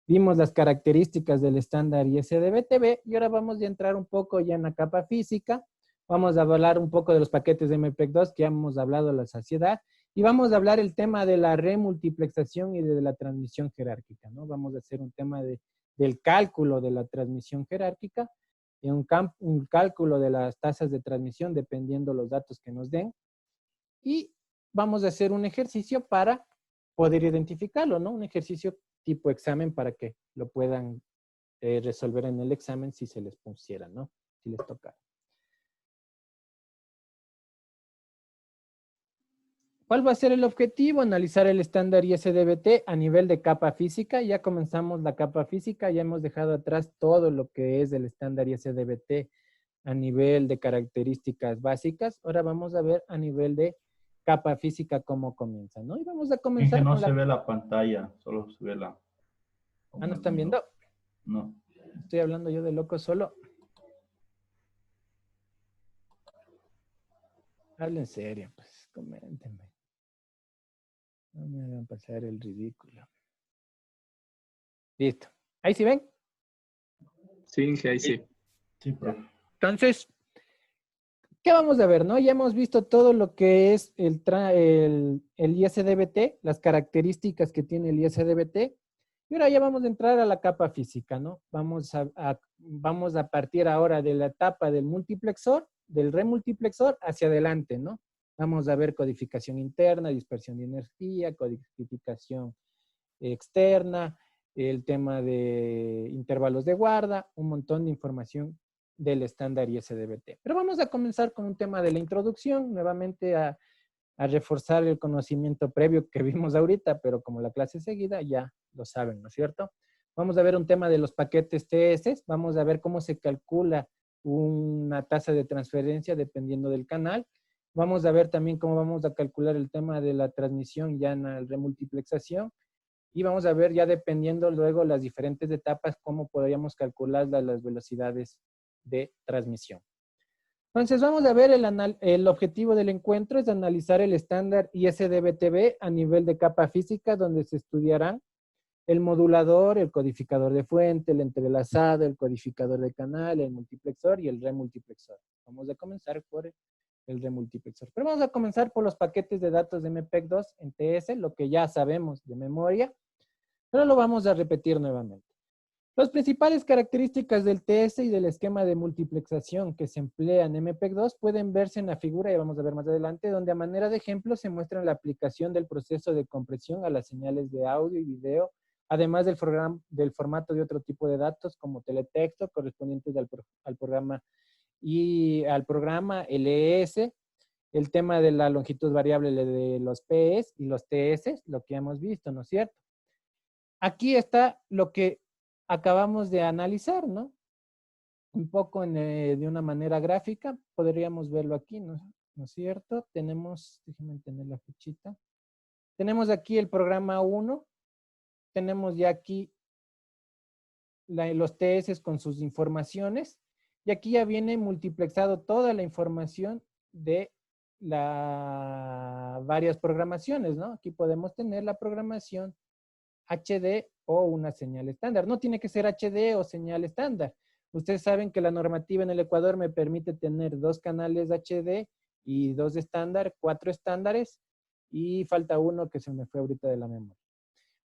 vimos las características del estándar ISDB-TV y ahora vamos a entrar un poco ya en la capa física. Vamos a hablar un poco de los paquetes de MPEG-2 que ya hemos hablado a la saciedad. Y vamos a hablar el tema de la remultiplexación y de la transmisión jerárquica, ¿no? Vamos a hacer un tema del cálculo de la transmisión jerárquica, y un cálculo de las tasas de transmisión dependiendo los datos que nos den. Y vamos a hacer un ejercicio para poder identificarlo, ¿no? Un ejercicio tipo examen para que lo puedan resolver en el examen si se les pusiera, ¿no? Si les tocara. ¿Cuál va a ser el objetivo? Analizar el estándar ISDB-T a nivel de capa física. Ya comenzamos la capa física, ya hemos dejado atrás todo lo que es el estándar ISDB-T a nivel de características básicas. Ahora vamos a ver a nivel de capa física cómo comienza, ¿no? Y vamos a comenzar no con se ve la pantalla, solo se ve la... ¿No están viendo? No. Estoy hablando yo de loco solo. Hablen serio, pues, coméntenme. No me hagan pasar el ridículo. Listo. ¿Ahí sí ven? Sí, Inge, ahí sí. Sí, profe. Entonces, ¿qué vamos a ver, no? Ya hemos visto todo lo que es el ISDB-T, las características que tiene el ISDB-T. Y ahora ya vamos a entrar a la capa física, ¿no? Vamos a partir ahora de la etapa del multiplexor, del remultiplexor hacia adelante, ¿no? Vamos a ver codificación interna, dispersión de energía, codificación externa, el tema de intervalos de guarda, un montón de información del estándar ISDBT. Pero vamos a comenzar con un tema de la introducción, nuevamente a reforzar el conocimiento previo que vimos ahorita, pero como la clase es seguida, ya lo saben, ¿no es cierto? Vamos a ver un tema de los paquetes TS, vamos a ver cómo se calcula una tasa de transferencia dependiendo del canal. Vamos a ver también cómo vamos a calcular el tema de la transmisión ya en la remultiplexación. Y vamos a ver ya dependiendo luego las diferentes etapas, cómo podríamos calcular las velocidades de transmisión. Entonces vamos a ver el objetivo del encuentro es analizar el estándar ISDBTB a nivel de capa física, donde se estudiarán el modulador, el codificador de fuente, el entrelazado, el codificador de canal, el multiplexor y el remultiplexor. Vamos a comenzar por el remultiplexor. Pero vamos a comenzar por los paquetes de datos de MPEG-2 en TS, lo que ya sabemos de memoria, pero lo vamos a repetir nuevamente. Las principales características del TS y del esquema de multiplexación que se emplea en MPEG-2 pueden verse en la figura, y vamos a ver más adelante, donde a manera de ejemplo se muestra la aplicación del proceso de compresión a las señales de audio y video, además del formato de otro tipo de datos como teletexto correspondientes al programa y al programa LES, el tema de la longitud variable de los PS y los TS, lo que hemos visto, ¿no es cierto? Aquí está lo que acabamos de analizar, ¿no? Un poco de una manera gráfica, podríamos verlo aquí, ¿no es cierto? Tenemos, déjenme tener la fichita. Tenemos aquí el programa 1, tenemos ya aquí los TS con sus informaciones, y aquí ya viene multiplexado toda la información de varias programaciones, ¿no? Aquí podemos tener la programación HD o una señal estándar. No tiene que ser HD o señal estándar. Ustedes saben que la normativa en el Ecuador me permite tener 2 canales HD y 2 estándar, 4 estándares, y falta uno que se me fue ahorita de la memoria.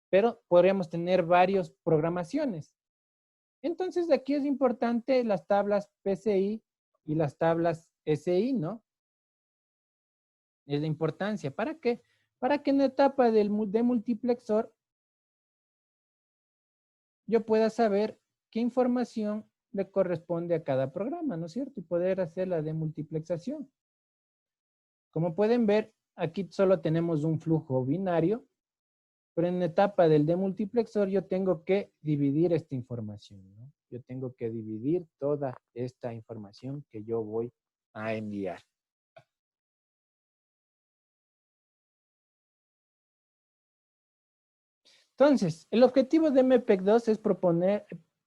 Pero podríamos tener varias programaciones. Entonces, aquí es importante las tablas PCI y las tablas SI, ¿no? Es la importancia. ¿Para qué? Para que en la etapa de multiplexor yo pueda saber qué información le corresponde a cada programa, ¿no es cierto? Y poder hacer la demultiplexación. Como pueden ver, aquí solo tenemos un flujo binario, pero en la etapa del demultiplexor yo tengo que dividir esta información, ¿no? Yo tengo que dividir toda esta información que yo voy a enviar. Entonces, el objetivo de MPEG-2 es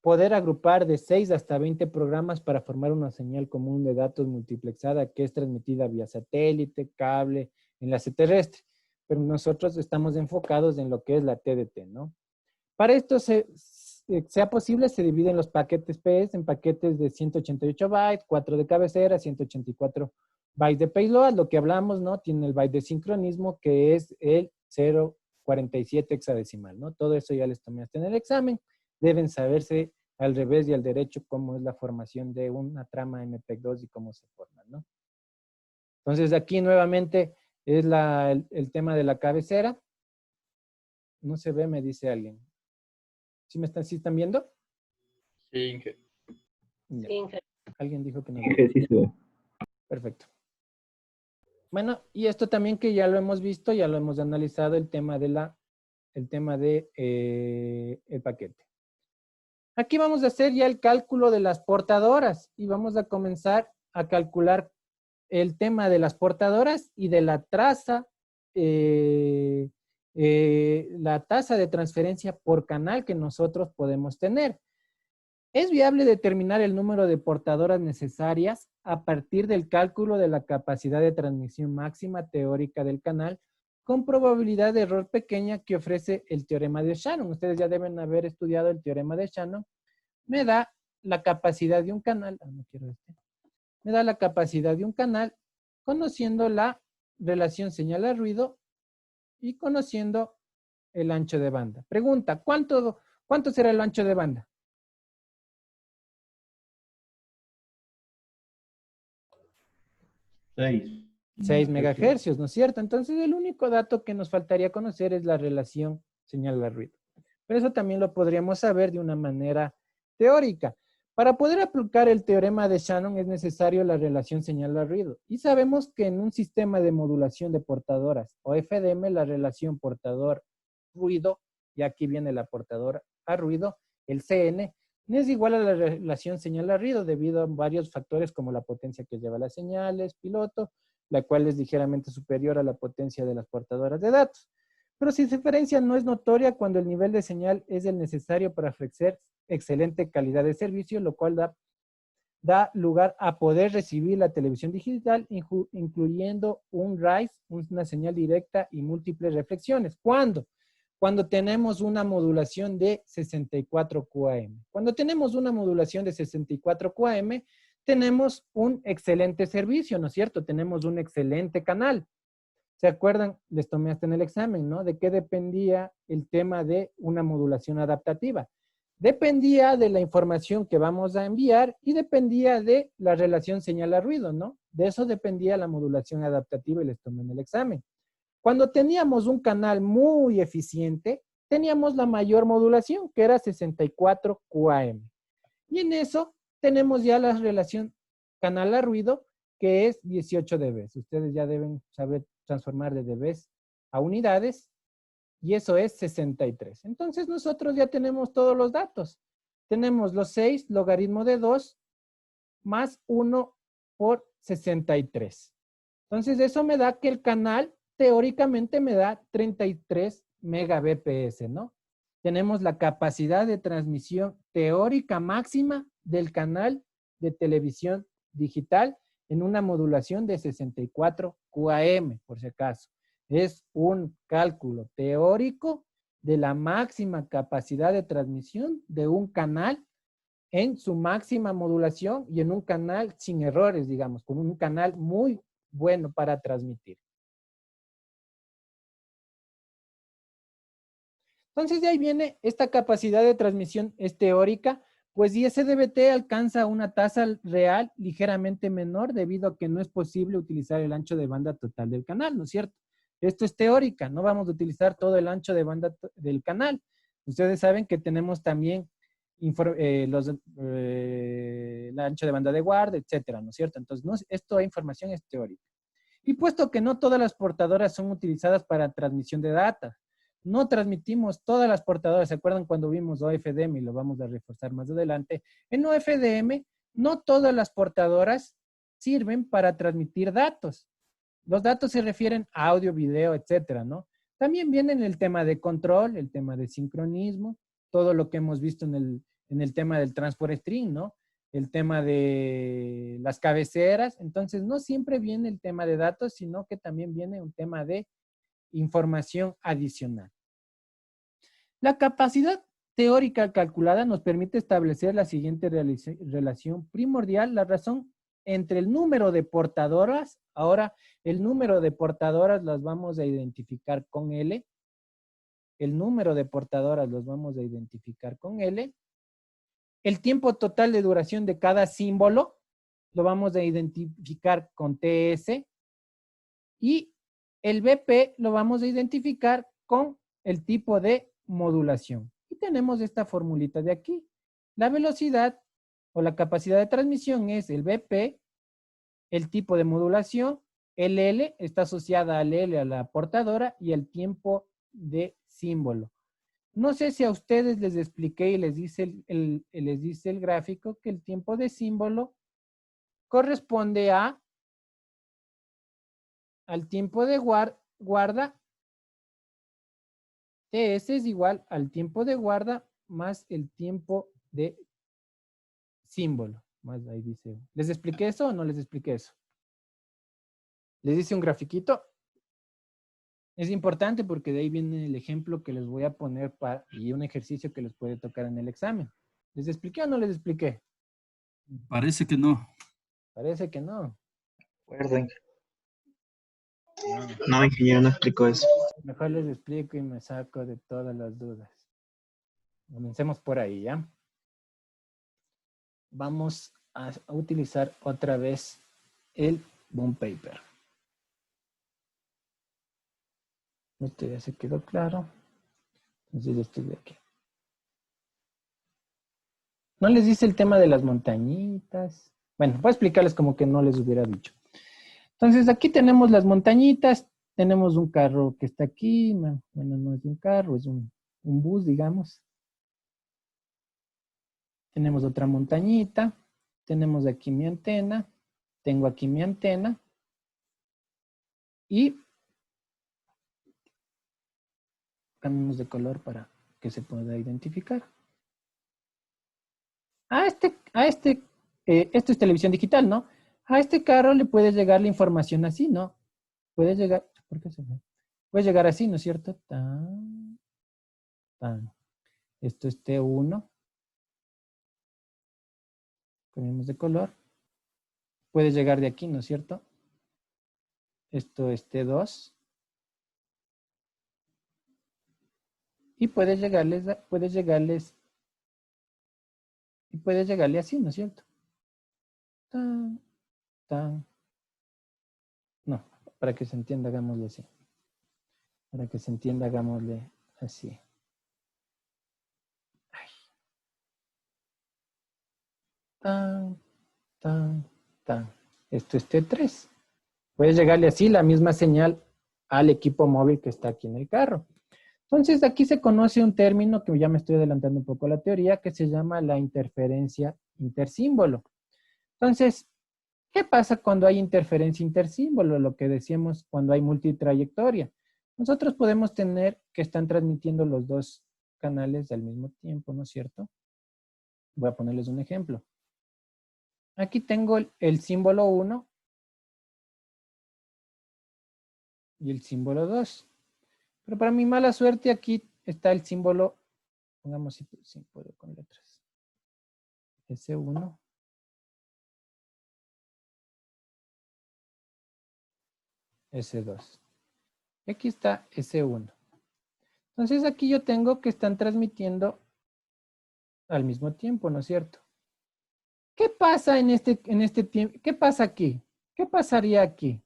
poder agrupar de 6 hasta 20 programas para formar una señal común de datos multiplexada que es transmitida vía satélite, cable, enlace terrestre. Pero nosotros estamos enfocados en lo que es la TDT, ¿no? Para esto sea posible, se dividen los paquetes PS en paquetes de 188 bytes, 4 de cabecera, 184 bytes de payload. Lo que hablamos, ¿no? Tiene el byte de sincronismo, que es el 0.47 hexadecimal, ¿no? Todo eso ya les tomé hasta en el examen. Deben saberse al revés y al derecho cómo es la formación de una trama MPEG-2 y cómo se forma, ¿no? Entonces, aquí nuevamente es el tema de la cabecera. No se ve, me dice alguien. ¿Sí están viendo? Sí, Inge. Ya. Sí, Inge. Alguien dijo que no. Inge, sí se ve. Perfecto. Bueno, y esto también que ya lo hemos visto, ya lo hemos analizado, el tema de el paquete. Aquí vamos a hacer ya el cálculo de las portadoras y vamos a comenzar a calcular el tema de las portadoras y de la tasa de transferencia por canal que nosotros podemos tener. Es viable determinar el número de portadoras necesarias a partir del cálculo de la capacidad de transmisión máxima teórica del canal con probabilidad de error pequeña que ofrece el teorema de Shannon. Ustedes ya deben haber estudiado el teorema de Shannon. Me da la capacidad de un canal, me da la capacidad de un canal conociendo la relación señal a ruido y conociendo el ancho de banda. Pregunta, ¿cuánto ¿Cuánto será el ancho de banda? 6 megahercios, ¿no es cierto? Entonces, el único dato que nos faltaría conocer es la relación señal a ruido. Pero eso también lo podríamos saber de una manera teórica. Para poder aplicar el teorema de Shannon es necesario la relación señal a ruido. Y sabemos que en un sistema de modulación de portadoras o FDM, la relación portador-ruido, y aquí viene la portadora a ruido, el CN, no es igual a la relación señal a ruido debido a varios factores como la potencia que lleva las señales, piloto, la cual es ligeramente superior a la potencia de las portadoras de datos. Pero su diferencia no es notoria cuando el nivel de señal es el necesario para ofrecer excelente calidad de servicio, lo cual da lugar a poder recibir la televisión digital, incluyendo un RAIS, una señal directa y múltiples reflexiones. ¿Cuándo? Cuando tenemos una modulación de 64 QAM. Cuando tenemos una modulación de 64 QAM, tenemos un excelente servicio, ¿no es cierto? Tenemos un excelente canal. ¿Se acuerdan? Les tomé hasta en el examen, ¿no? ¿De qué dependía el tema de una modulación adaptativa? Dependía de la información que vamos a enviar y dependía de la relación señal a ruido, ¿no? De eso dependía la modulación adaptativa y les tomé en el examen. Cuando teníamos un canal muy eficiente, teníamos la mayor modulación, que era 64 QAM. Y en eso tenemos ya la relación canal a ruido, que es 18 dB. Ustedes ya deben saber transformar de dB a unidades, y eso es 63. Entonces nosotros ya tenemos todos los datos. Tenemos los 6 logaritmo de 2 más 1 por 63. Entonces eso me da que el canal teóricamente me da 33 megabps, ¿no? Tenemos la capacidad de transmisión teórica máxima del canal de televisión digital en una modulación de 64 QAM, por si acaso. Es un cálculo teórico de la máxima capacidad de transmisión de un canal en su máxima modulación y en un canal sin errores, digamos, con un canal muy bueno para transmitir. Entonces de ahí viene esta capacidad de transmisión es teórica, pues ISDBT alcanza una tasa real ligeramente menor debido a que no es posible utilizar el ancho de banda total del canal, ¿no es cierto? Esto es teórica, no vamos a utilizar todo el ancho de banda del canal. Ustedes saben que tenemos también el ancho de banda de guarda, etcétera, ¿no es cierto? Entonces, esta información es teórica. Y puesto que no todas las portadoras son utilizadas para transmisión de datos, no transmitimos todas las portadoras. ¿Se acuerdan cuando vimos OFDM? Y lo vamos a reforzar más adelante. En OFDM, no todas las portadoras sirven para transmitir datos. Los datos se refieren a audio, video, etcétera, ¿no? También vienen el tema de control, el tema de sincronismo, todo lo que hemos visto en el tema del transport string, ¿no? El tema de las cabeceras. Entonces, no siempre viene el tema de datos, sino que también viene un tema de información adicional. La capacidad teórica calculada nos permite establecer la siguiente relación primordial, la razón entre el número de portadoras. Ahora, el número de portadoras las vamos a identificar con L. El número de portadoras los vamos a identificar con L. El tiempo total de duración de cada símbolo lo vamos a identificar con TS. Y el BP lo vamos a identificar con el tipo de modulación. Y tenemos esta formulita de aquí. La velocidad o la capacidad de transmisión es el BP, el tipo de modulación, el L está asociada al L a la portadora y el tiempo de símbolo. No sé si a ustedes les expliqué y les dice el gráfico que el tiempo de símbolo corresponde al tiempo de guarda. TS es igual al tiempo de guarda más el tiempo de símbolo. Más ahí dice. ¿Les expliqué eso o no les expliqué eso? Les dice un grafiquito. Es importante porque de ahí viene el ejemplo que les voy a poner y un ejercicio que les puede tocar en el examen. ¿Les expliqué o no les expliqué? Parece que no. Parece que no. Recuerden. No, ingeniero, no explicó eso. Mejor les explico y me saco de todas las dudas. Comencemos por ahí, ¿ya? Vamos a utilizar otra vez el bond paper. Esto ya se quedó claro. Entonces, esto de aquí. No les dice el tema de las montañitas. Bueno, voy a explicarles como que no les hubiera dicho. Entonces, aquí tenemos las montañitas. Tenemos un carro que está aquí. Bueno, no es un carro, es un bus, digamos. Tenemos otra montañita. Tenemos aquí mi antena. Tengo aquí mi antena. Y cambiamos de color para que se pueda identificar. Esto es televisión digital, ¿no? A este carro le puede llegar la información así, ¿no? Puede llegar, ¿por qué se ve? Puede llegar así, ¿no es cierto? Tan, tan. Esto es T1. Cambiamos de color. Puede llegar de aquí, ¿no es cierto? Esto es T2. Y puede llegarle así, ¿no es cierto? Tan, tan. No, para que se entienda, hagámosle así. Para que se entienda, hagámosle así. Ay. Tan, tan, tan. Esto es T3. Puede llegarle así la misma señal al equipo móvil que está aquí en el carro. Entonces, aquí se conoce un término que ya me estoy adelantando un poco a la teoría, que se llama la interferencia intersímbolo. Entonces, ¿qué pasa cuando hay interferencia intersímbolo? Lo que decíamos cuando hay multitrayectoria. Nosotros podemos tener que están transmitiendo los dos canales al mismo tiempo, ¿no es cierto? Voy a ponerles un ejemplo. Aquí tengo el símbolo 1 y el símbolo 2. Pero para mi mala suerte aquí está el símbolo, pongamos si puedo con letras. S1. S2. Y aquí está S1. Entonces aquí yo tengo que están transmitiendo al mismo tiempo, ¿no es cierto? ¿Qué pasa en este tiempo? ¿Qué pasa aquí? ¿Qué pasaría aquí?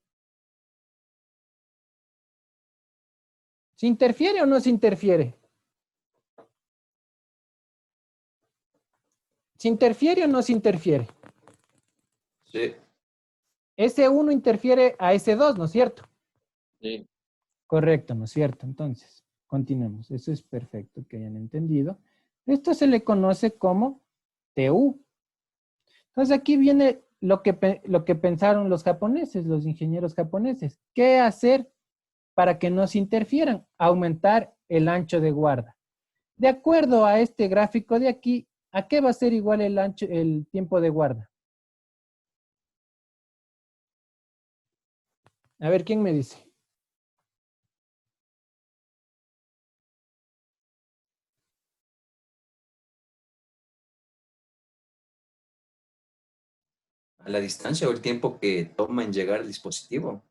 ¿Se interfiere o no se interfiere? ¿Se interfiere o no se interfiere? Sí. S1 interfiere a S2, ¿no es cierto? Sí. Correcto, ¿no es cierto? Entonces, continuemos. Eso es perfecto que hayan entendido. Esto se le conoce como TU. Entonces, aquí viene lo que pensaron los japoneses, los ingenieros japoneses. ¿Qué hacer para que no se interfieran? Aumentar el ancho de guarda. De acuerdo a este gráfico de aquí, ¿a qué va a ser igual el tiempo de guarda? A ver, ¿quién me dice? ¿A la distancia o el tiempo que toma en llegar al dispositivo?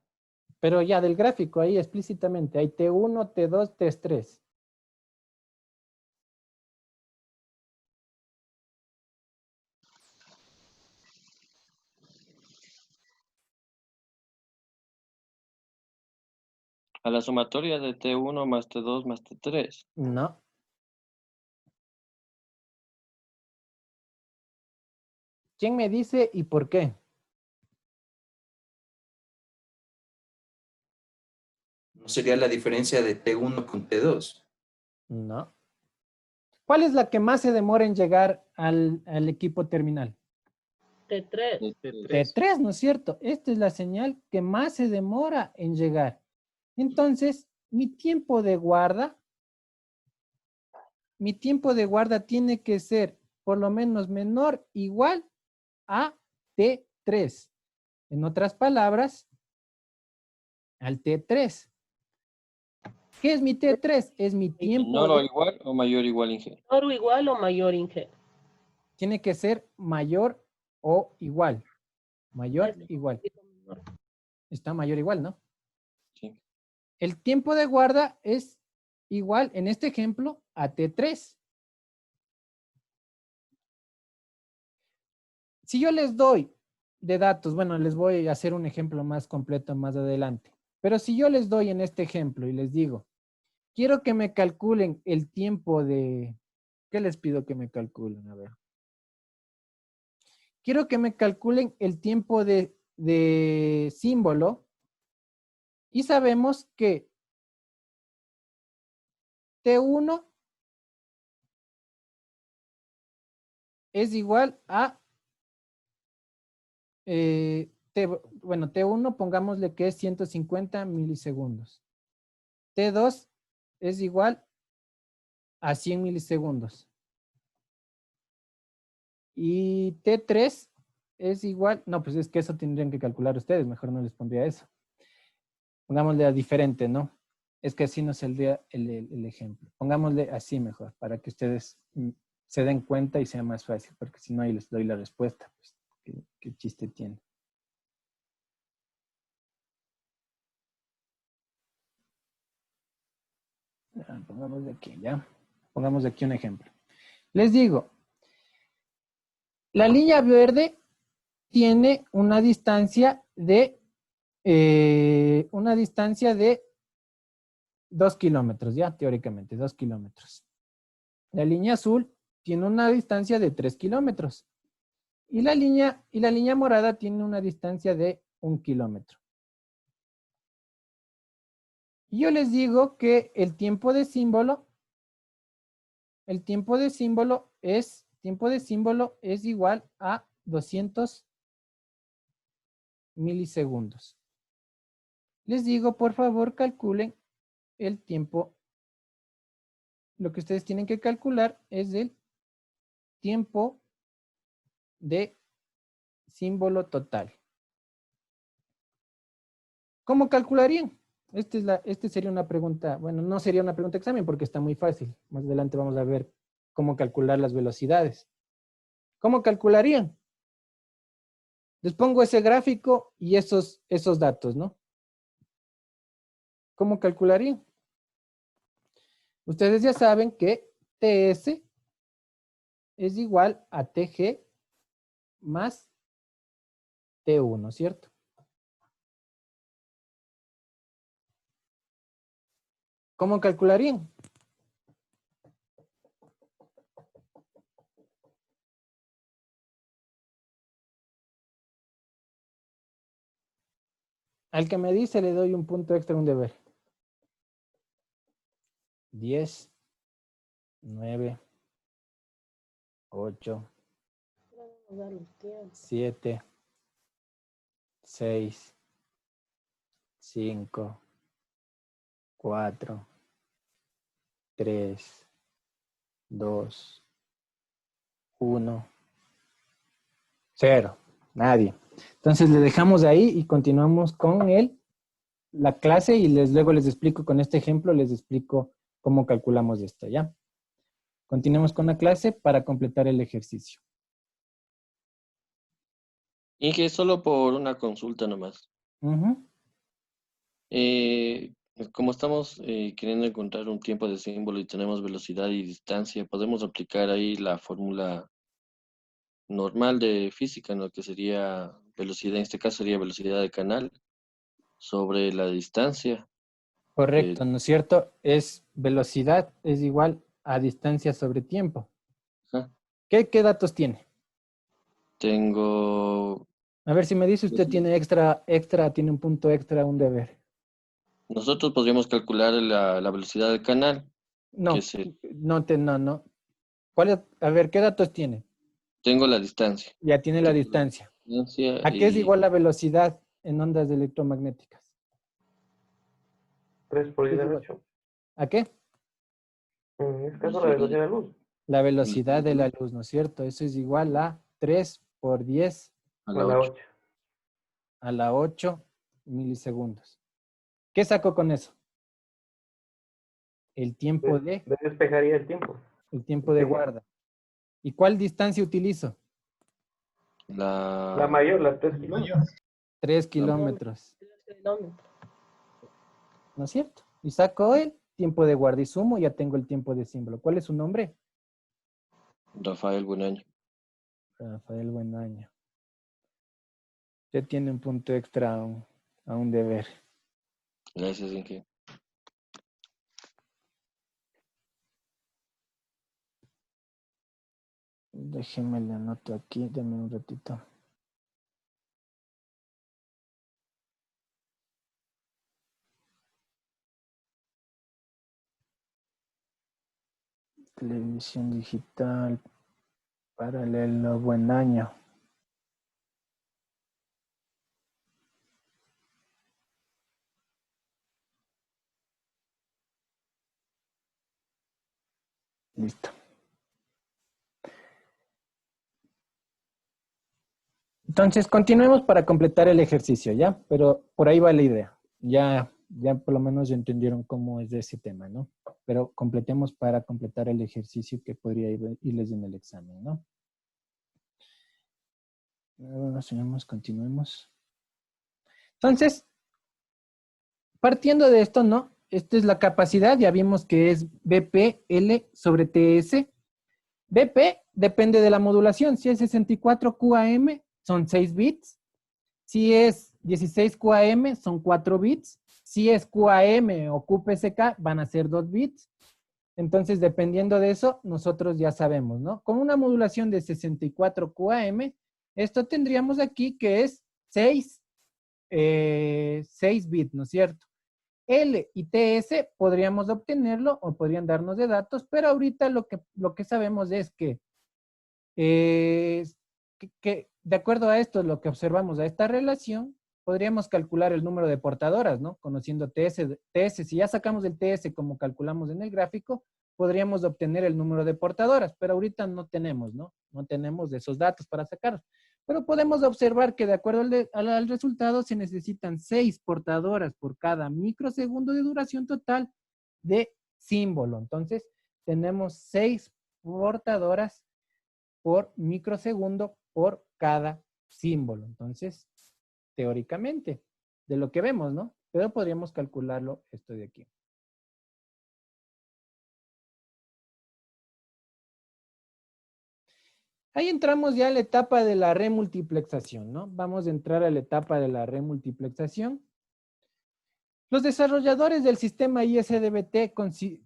Pero ya del gráfico ahí explícitamente, hay T1, T2, T3. A la sumatoria de T1 más T2 más T3. No. ¿Quién me dice y por qué? ¿No sería la diferencia de T1 con T2? No. ¿Cuál es la que más se demora en llegar al equipo terminal? T3. T3, ¿no es cierto? Esta es la señal que más se demora en llegar. Entonces, mi tiempo de guarda tiene que ser por lo menos menor, igual a T3. En otras palabras, al T3. ¿Qué es mi T3? Es mi tiempo. ¿Menor o igual o mayor igual, Inge? ¿Menor o igual o mayor, Inge? Tiene que ser mayor o igual. Mayor, igual. Está mayor, igual, ¿no? Sí. El tiempo de guarda es igual, en este ejemplo, a T3. Si yo les doy de datos, bueno, les voy a hacer un ejemplo más completo más adelante, pero si yo les doy en este ejemplo y les digo, quiero que me calculen el tiempo de, ¿qué les pido que me calculen? A ver. Quiero que me calculen el tiempo de símbolo y sabemos que T1 es igual a, bueno, T1 pongámosle que es 150 milisegundos. T2 es igual a 100 milisegundos. Y T3 es igual, no, pues es que eso tendrían que calcular ustedes, mejor no les pondría eso. Pongámosle a diferente, ¿no? Es que así nos saldría el ejemplo. Pongámosle así mejor, para que ustedes se den cuenta y sea más fácil, porque si no ahí les doy la respuesta. Pues, ¿qué chiste tiene? Pongamos de aquí, ¿ya? Pongamos de aquí un ejemplo. Les digo, la línea verde tiene una distancia de 2 kilómetros, ya, teóricamente, 2 kilómetros. La línea azul tiene una distancia de 3 kilómetros. Y la línea morada tiene una distancia de 1 kilómetro. Y yo les digo que el tiempo de símbolo es igual a 200 milisegundos. Les digo, por favor, calculen el tiempo. Lo que ustedes tienen que calcular es el tiempo de símbolo total. ¿Cómo calcularían? Este sería una pregunta, bueno, no sería una pregunta de examen porque está muy fácil. Más adelante vamos a ver cómo calcular las velocidades. ¿Cómo calcularían? Les pongo ese gráfico y esos datos, ¿no? ¿Cómo calcularían? Ustedes ya saben que TS es igual a TG más T1, ¿cierto? ¿Cómo calcularían? Al que me dice le doy un punto extra, un deber. 10, 9, 8, 7, 6, 5, 4, 3, 2, 1, 0. Nadie. Entonces le dejamos ahí y continuamos con la clase y luego les explico con este ejemplo, les explico cómo calculamos esto, ¿ya? Continuemos con la clase para completar el ejercicio. Inge, solo por una consulta nomás. Como estamos queriendo encontrar un tiempo de símbolo y tenemos velocidad y distancia, podemos aplicar ahí la fórmula normal de física, ¿no? Que sería velocidad, en este caso sería velocidad de canal sobre la distancia. Correcto, ¿no es cierto? Es velocidad es igual a distancia sobre tiempo. Ajá. ¿Qué datos tiene? Tengo... A ver, si me dice usted tiene tiene un punto extra, un deber. Nosotros podríamos calcular la velocidad del canal. No, que se... no. A ver, ¿qué datos tiene? Tengo la distancia. Ya tiene la distancia. ¿A qué es igual la velocidad en ondas electromagnéticas? 3 por 10 de 8. ¿A qué? En este caso, la velocidad de la luz. La velocidad de la luz, ¿no es cierto? Eso es igual a 3 por 10 a la 8. A la 8 milisegundos. ¿Qué saco con eso? El tiempo de... Despejaría el tiempo. El tiempo de guarda. ¿Y cuál distancia utilizo? La mayor, la 3 kilómetros. 3 kilómetros. ¿No es cierto? Y saco el tiempo de guarda y sumo, ya tengo el tiempo de símbolo. ¿Cuál es su nombre? Rafael Buenaño. Rafael Buenaño. Ya tiene un punto extra a un deber. Gracias, Inge. Déjeme le anoto aquí, dame un ratito. Televisión digital, paralelo, buen año. Listo. Entonces, continuemos para completar el ejercicio, ¿ya? Pero por ahí va la idea. Ya por lo menos ya entendieron cómo es de ese tema, ¿no? Pero completemos para completar el ejercicio que podría irles en el examen, ¿no? Bueno, seguimos, continuemos. Entonces, partiendo de esto, ¿no? Esta es la capacidad, ya vimos que es BPL sobre TS. BP depende de la modulación. Si es 64 QAM, son 6 bits. Si es 16 QAM, son 4 bits. Si es QAM o QPSK, van a ser 2 bits. Entonces, dependiendo de eso, nosotros ya sabemos, ¿no? Con una modulación de 64 QAM, esto tendríamos aquí que es 6 bits, ¿no es cierto? L y TS podríamos obtenerlo o podrían darnos de datos, pero ahorita lo que sabemos es que de acuerdo a esto, lo que observamos a esta relación, podríamos calcular el número de portadoras, ¿no? Conociendo TS, si ya sacamos el TS como calculamos en el gráfico, podríamos obtener el número de portadoras, pero ahorita no tenemos, ¿no? No tenemos esos datos para sacarlos. Pero podemos observar que de acuerdo al resultado se necesitan 6 portadoras por cada microsegundo de duración total de símbolo. Entonces, tenemos 6 portadoras por microsegundo por cada símbolo. Entonces, teóricamente, de lo que vemos, ¿no? Pero podríamos calcularlo esto de aquí. Ahí entramos ya a la etapa de la remultiplexación, ¿no? Vamos a entrar a la etapa de la remultiplexación. Los desarrolladores del sistema ISDBT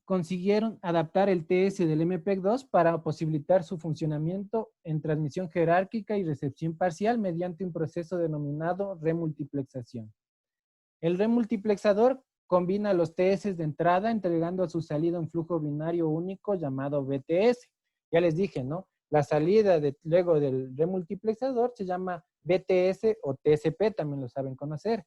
consiguieron adaptar el TS del MPEG-2 para posibilitar su funcionamiento en transmisión jerárquica y recepción parcial mediante un proceso denominado remultiplexación. El remultiplexador combina los TS de entrada entregando a su salida un flujo binario único llamado BTS. Ya les dije, ¿no? La salida luego del remultiplexador se llama BTS o TSP, también lo saben conocer,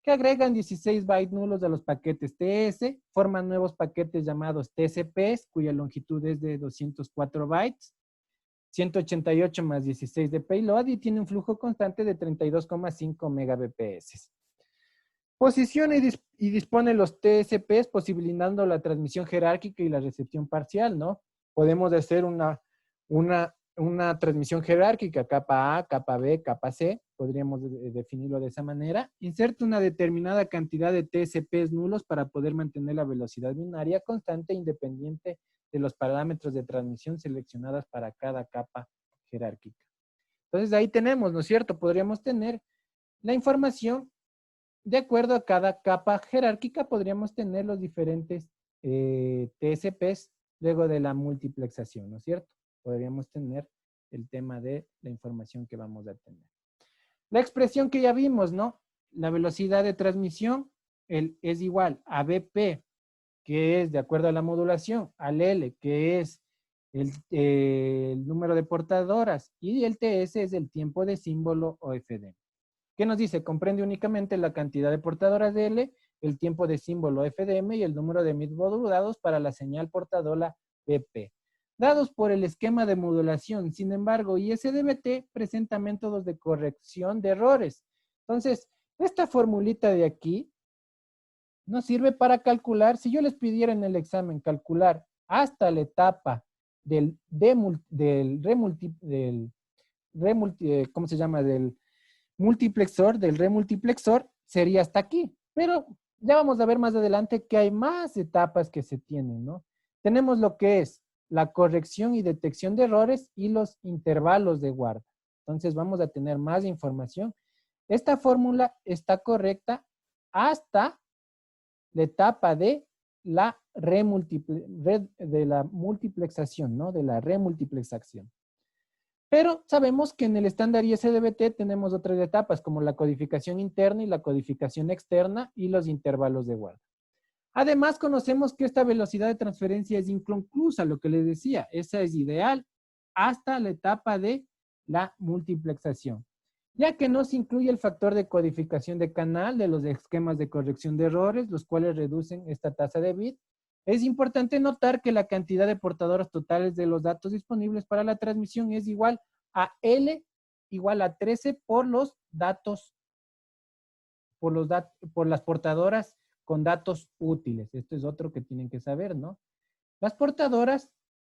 que agregan 16 bytes nulos a los paquetes TS, forman nuevos paquetes llamados TCPs, cuya longitud es de 204 bytes, 188 más 16 de payload y tiene un flujo constante de 32,5 megabps. Posiciona y dispone los TSPs posibilitando la transmisión jerárquica y la recepción parcial, ¿no? Podemos hacer una transmisión jerárquica, capa A, capa B, capa C, podríamos definirlo de esa manera. Inserta una determinada cantidad de TSPs nulos para poder mantener la velocidad binaria constante e independiente de los parámetros de transmisión seleccionadas para cada capa jerárquica. Entonces ahí tenemos, ¿no es cierto? Podríamos tener la información de acuerdo a cada capa jerárquica, podríamos tener los diferentes TSPs luego de la multiplexación, ¿no es cierto? Podríamos tener el tema de la información que vamos a tener. La expresión que ya vimos, ¿no? La velocidad de transmisión es igual a BP, que es de acuerdo a la modulación, al L, que es el número de portadoras, y el TS es el tiempo de símbolo o FD. ¿Qué nos dice? Comprende únicamente la cantidad de portadoras de L, el tiempo de símbolo FDM y el número de bits modulados para la señal portadora BP. Dados por el esquema de modulación. Sin embargo, ISDBT presenta métodos de corrección de errores. Entonces, esta formulita de aquí nos sirve para calcular, si yo les pidiera en el examen calcular hasta la etapa del remultiplexor, sería hasta aquí. Pero ya vamos a ver más adelante que hay más etapas que se tienen, ¿no? Tenemos lo que es la corrección y detección de errores y los intervalos de guarda. Entonces vamos a tener más información esta fórmula está correcta hasta la etapa de la multiplexación, ¿no? De la remultiplexación. Pero sabemos que en el estándar ISDBT tenemos otras etapas como la codificación interna y la codificación externa y los intervalos de guarda. Además, conocemos que esta velocidad de transferencia es inconclusa, lo que les decía, esa es ideal hasta la etapa de la multiplexación, ya que no se incluye el factor de codificación de canal de los esquemas de corrección de errores, los cuales reducen esta tasa de bit. Es importante notar que la cantidad de portadoras totales de los datos disponibles para la transmisión es igual a L igual a 13 por los datos, por las portadoras con datos útiles. Esto es otro que tienen que saber, ¿no? Las portadoras,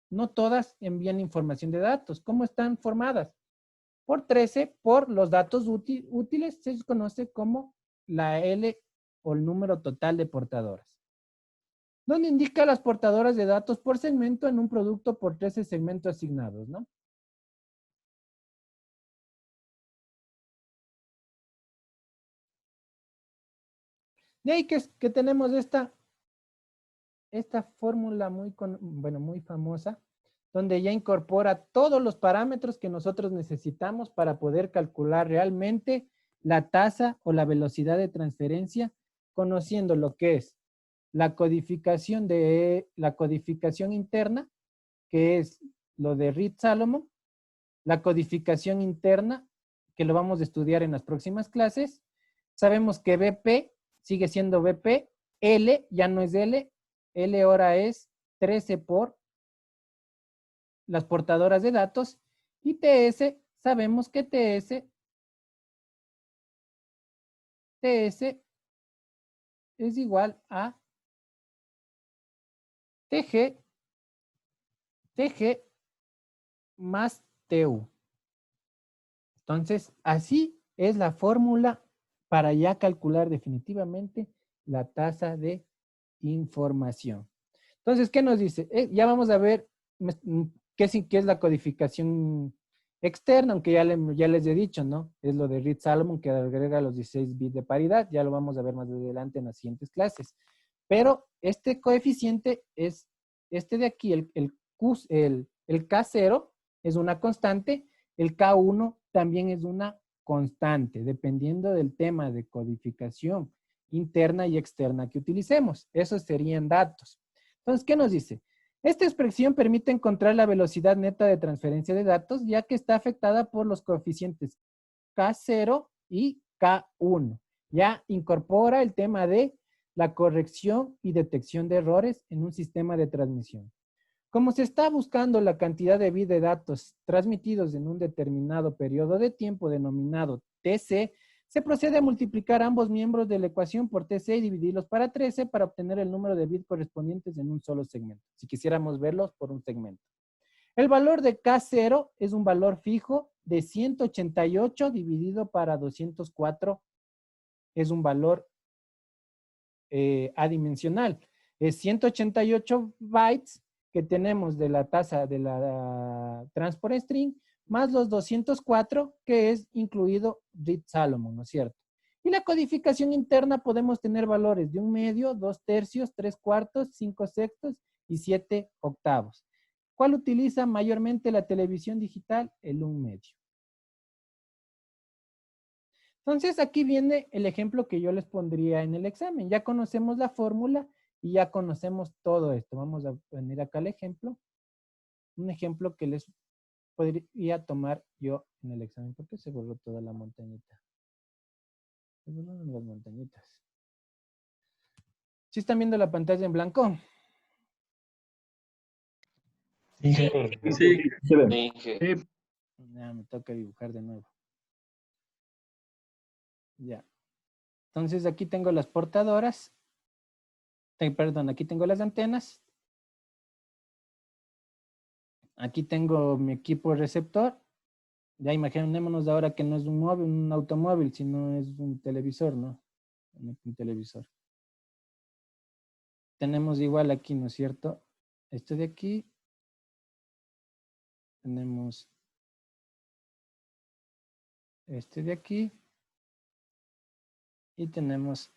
no todas envían información de datos. ¿Cómo están formadas? Por 13 por los datos útiles, se conoce como la L o el número total de portadoras, donde indica las portadoras de datos por segmento en un producto por 13 segmentos asignados, ¿no? De ahí que tenemos esta fórmula muy famosa, donde ya incorpora todos los parámetros que nosotros necesitamos para poder calcular realmente la tasa o la velocidad de transferencia, conociendo lo que es la codificación interna, que es lo de Reed-Solomon, la codificación interna, que lo vamos a estudiar en las próximas clases. Sabemos que BP sigue siendo BP, L ya no es L ahora es 13 por las portadoras de datos, y TS, sabemos que TS es igual a TG más TU. Entonces, así es la fórmula para ya calcular definitivamente la tasa de información. Entonces, ¿qué nos dice? Ya vamos a ver qué es la codificación externa, aunque ya les he dicho, ¿no? Es lo de Reed-Solomon que agrega los 16 bits de paridad. Ya lo vamos a ver más adelante en las siguientes clases. Pero este coeficiente es este de aquí, el K0 es una constante, el K1 también es una constante, dependiendo del tema de codificación interna y externa que utilicemos. Esos serían datos. Entonces, ¿qué nos dice? Esta expresión permite encontrar la velocidad neta de transferencia de datos, ya que está afectada por los coeficientes K0 y K1. Ya incorpora el tema de la corrección y detección de errores en un sistema de transmisión. Como se está buscando la cantidad de bits de datos transmitidos en un determinado periodo de tiempo denominado TC, se procede a multiplicar ambos miembros de la ecuación por TC y dividirlos para 13 para obtener el número de bits correspondientes en un solo segmento, si quisiéramos verlos por un segmento. El valor de K0 es un valor fijo de 188 dividido para 204, es un valor adimensional. Es 188 bytes que tenemos de la tasa de la transport string, más los 204 que es incluido Reed-Solomon, ¿no es cierto? Y la codificación interna podemos tener valores de 1/2, 2/3, 3/4, 5/6 y 7/8. ¿Cuál utiliza mayormente la televisión digital? El 1/2. Entonces aquí viene el ejemplo que yo les pondría en el examen. Ya conocemos la fórmula y ya conocemos todo esto. Vamos a venir acá al ejemplo. Un ejemplo que les podría tomar yo en el examen. ¿Por qué se borró toda la montañita? Se borraron las montañitas. ¿Sí están viendo la pantalla en blanco? Sí. Ya, me toca dibujar de nuevo. Ya. Entonces aquí tengo las portadoras. Perdón, aquí tengo las antenas. Aquí tengo mi equipo receptor. Ya imaginémonos ahora que no es un automóvil, sino es un televisor, ¿no? Un televisor. Tenemos igual aquí, ¿no es cierto? Este de aquí. Tenemos este de aquí. Y tenemos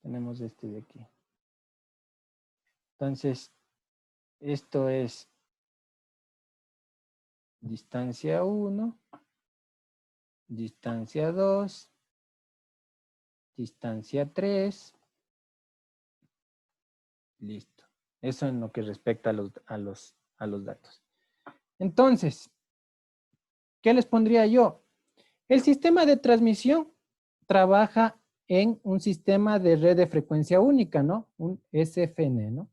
tenemos este de aquí. Entonces, esto es distancia 1, distancia 2, distancia 3. Listo. Eso en lo que respecta a los datos. Entonces, ¿qué les pondría yo? El sistema de transmisión trabaja en un sistema de red de frecuencia única, ¿no? Un SFN, ¿no?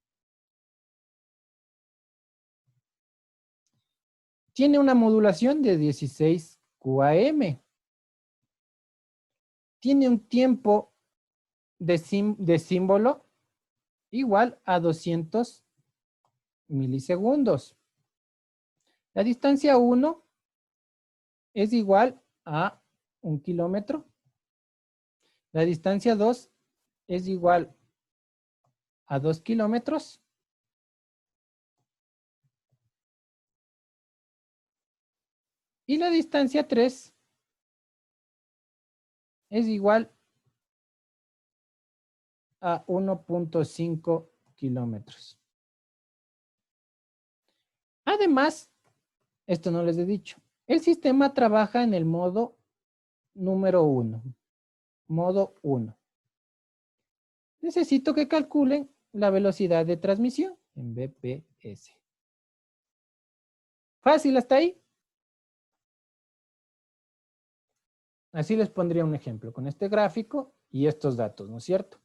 Tiene una modulación de 16 QAM. Tiene un tiempo de símbolo igual a 200 milisegundos. La distancia 1 es igual a 1 kilómetro. La distancia 2 es igual a 2 kilómetros. Y la distancia 3 es igual a 1.5 kilómetros. Además, esto no les he dicho, el sistema trabaja en el modo número 1. Modo 1. Necesito que calculen la velocidad de transmisión en BPS. ¿Fácil hasta ahí? Así les pondría un ejemplo con este gráfico y estos datos, ¿no es cierto?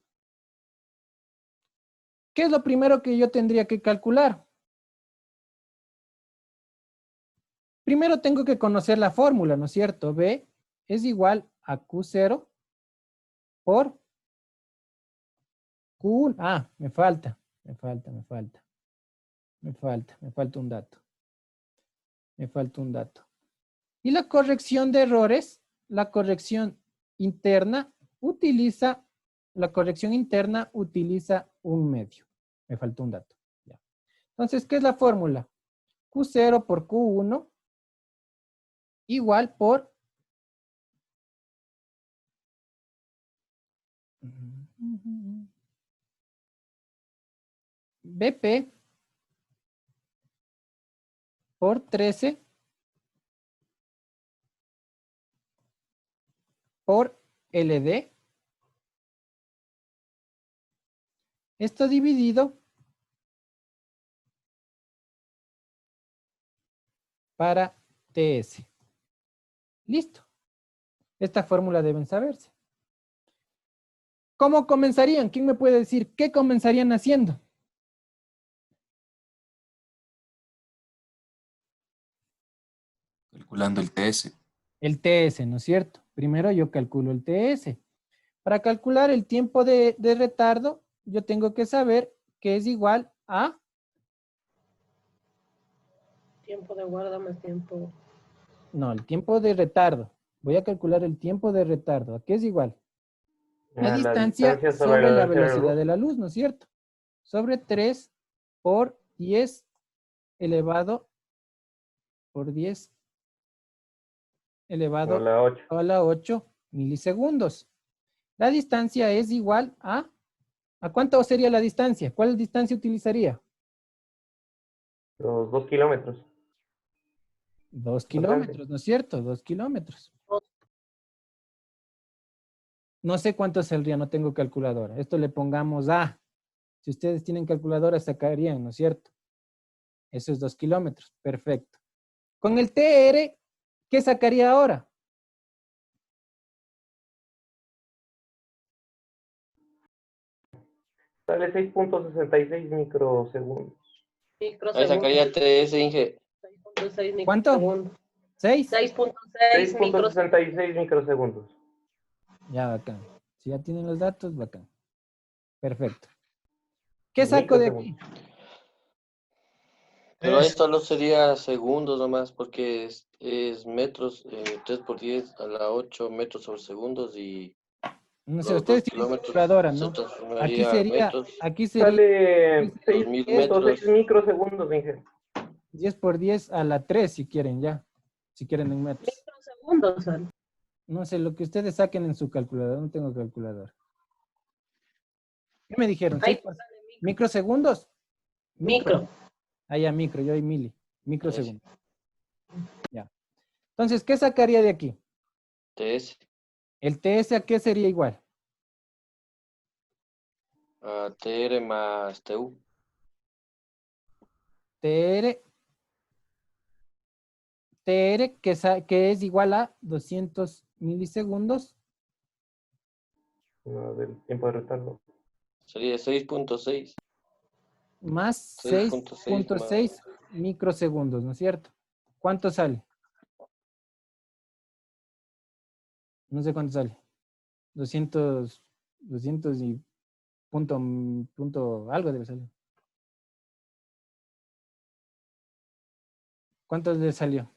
¿Qué es lo primero que yo tendría que calcular? Primero tengo que conocer la fórmula, ¿no es cierto? B es igual a Q0 por Q1. Ah, me falta un dato. Y la corrección de errores, la corrección interna utiliza un medio. Me faltó un dato. Ya. Entonces, ¿qué es la fórmula? Q0 por Q1 igual por BP por 13 por LD. Esto dividido para TS. Listo. Esta fórmula deben saberse. ¿Cómo comenzarían? ¿Quién me puede decir qué comenzarían haciendo? Calculando el TS. El TS, ¿no es cierto? Primero yo calculo el TS. Para calcular el tiempo de retardo, yo tengo que saber que es igual a... Tiempo de guarda más tiempo. No, el tiempo de retardo. Voy a calcular el tiempo de retardo. ¿A qué es igual? La distancia sobre la velocidad de la luz, ¿no es cierto? Sobre 3 por 10 elevado por 10 elevado a la 8 milisegundos. La distancia es igual a... ¿A cuánto sería la distancia? ¿Cuál distancia utilizaría? Los 2 kilómetros. 2 kilómetros, ¿no es cierto? 2 kilómetros. No sé cuánto saldría, no tengo calculadora. Esto le pongamos A. Si ustedes tienen calculadora, sacarían, ¿no es cierto? Eso es 2 kilómetros. Perfecto. Con el TR, ¿qué sacaría ahora? Sale 6.66 microsegundos. Ahí sacaría TS, Inge. 6.6 ¿Cuánto? microsegundos. 6. 6.66 microsegundos. Ya, bacán. Si ya tienen los datos, bacán. Perfecto. ¿Qué saco de aquí? Pero ahí solo sería segundos nomás, porque es metros, 3 por 10 a la 8 metros sobre segundos y... No sé, ustedes tienen calculadora, ¿no? Aquí sería... Sale 2000 metros. 6.6 microsegundos, Inge. 10 por 10 a la 3 si quieren ya. Si quieren en metros. Segundos, sale. No sé, lo que ustedes saquen en su calculadora. No tengo calculadora. ¿Qué me dijeron? Ahí ¿6 microsegundos? Micro. Ah, ya, micro. Yo hay mili. Microsegundos. Ya. Entonces, ¿qué sacaría de aquí? TS. ¿El TS a qué sería igual? A TR más TU. TR que es igual a 200 milisegundos. No, del tiempo de retardo. Sería 6.6. Más 6.6 6.6 microsegundos, ¿no es cierto? ¿Cuánto sale? No sé cuánto sale. 200 y punto algo debe salir. ¿Cuánto les salió?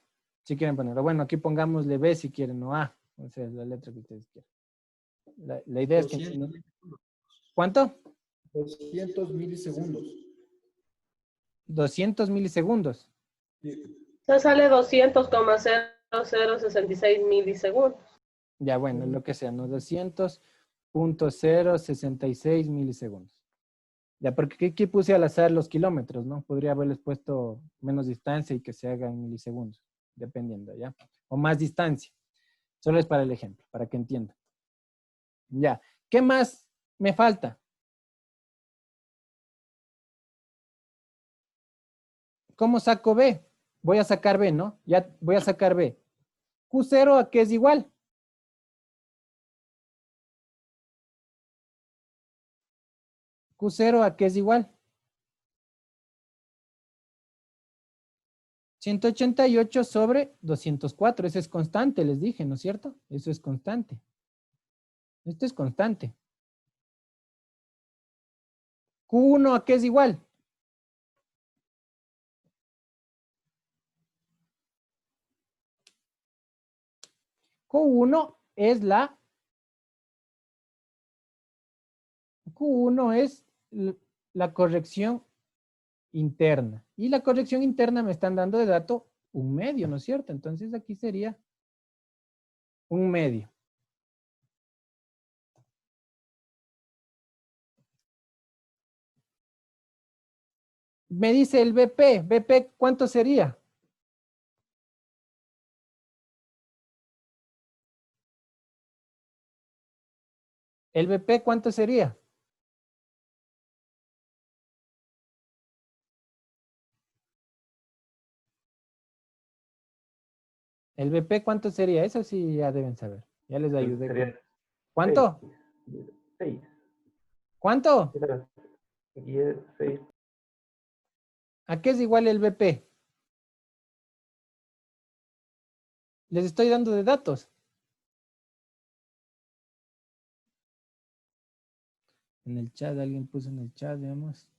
Si quieren ponerlo. Bueno, aquí pongámosle B si quieren, o A. O sea, la letra que ustedes quieran. La idea es que... 200. ¿Cuánto? 200 milisegundos. 200 milisegundos. Entonces sale 200,0066 milisegundos. Ya, bueno, lo que sea, ¿no? 200.066 milisegundos. Ya, porque aquí puse al azar los kilómetros, ¿no? Podría haberles puesto menos distancia y que se haga en milisegundos, dependiendo, ¿ya? O más distancia. Solo es para el ejemplo, para que entiendan. Ya. ¿Qué más me falta? ¿Cómo saco B? Voy a sacar B, ¿no? Ya voy a sacar B. Q0 a qué es igual. Q0 a qué es igual. 188 sobre 204. Ese es constante, les dije, ¿no es cierto? Eso es constante. Esto es constante. Q1 a qué es igual. Q1 es la corrección interna. Y la corrección interna me están dando de dato 1/2, ¿no es cierto? Entonces aquí sería 1/2. Me dice el BP. BP, ¿cuánto sería? ¿El BP cuánto sería? ¿El BP cuánto sería? Eso sí ya deben saber. Ya les ayudé. Sería ¿Cuánto? 6. ¿Cuánto? 6. ¿A qué es igual el BP? Les estoy dando de datos. En el chat, alguien puso en el chat, digamos.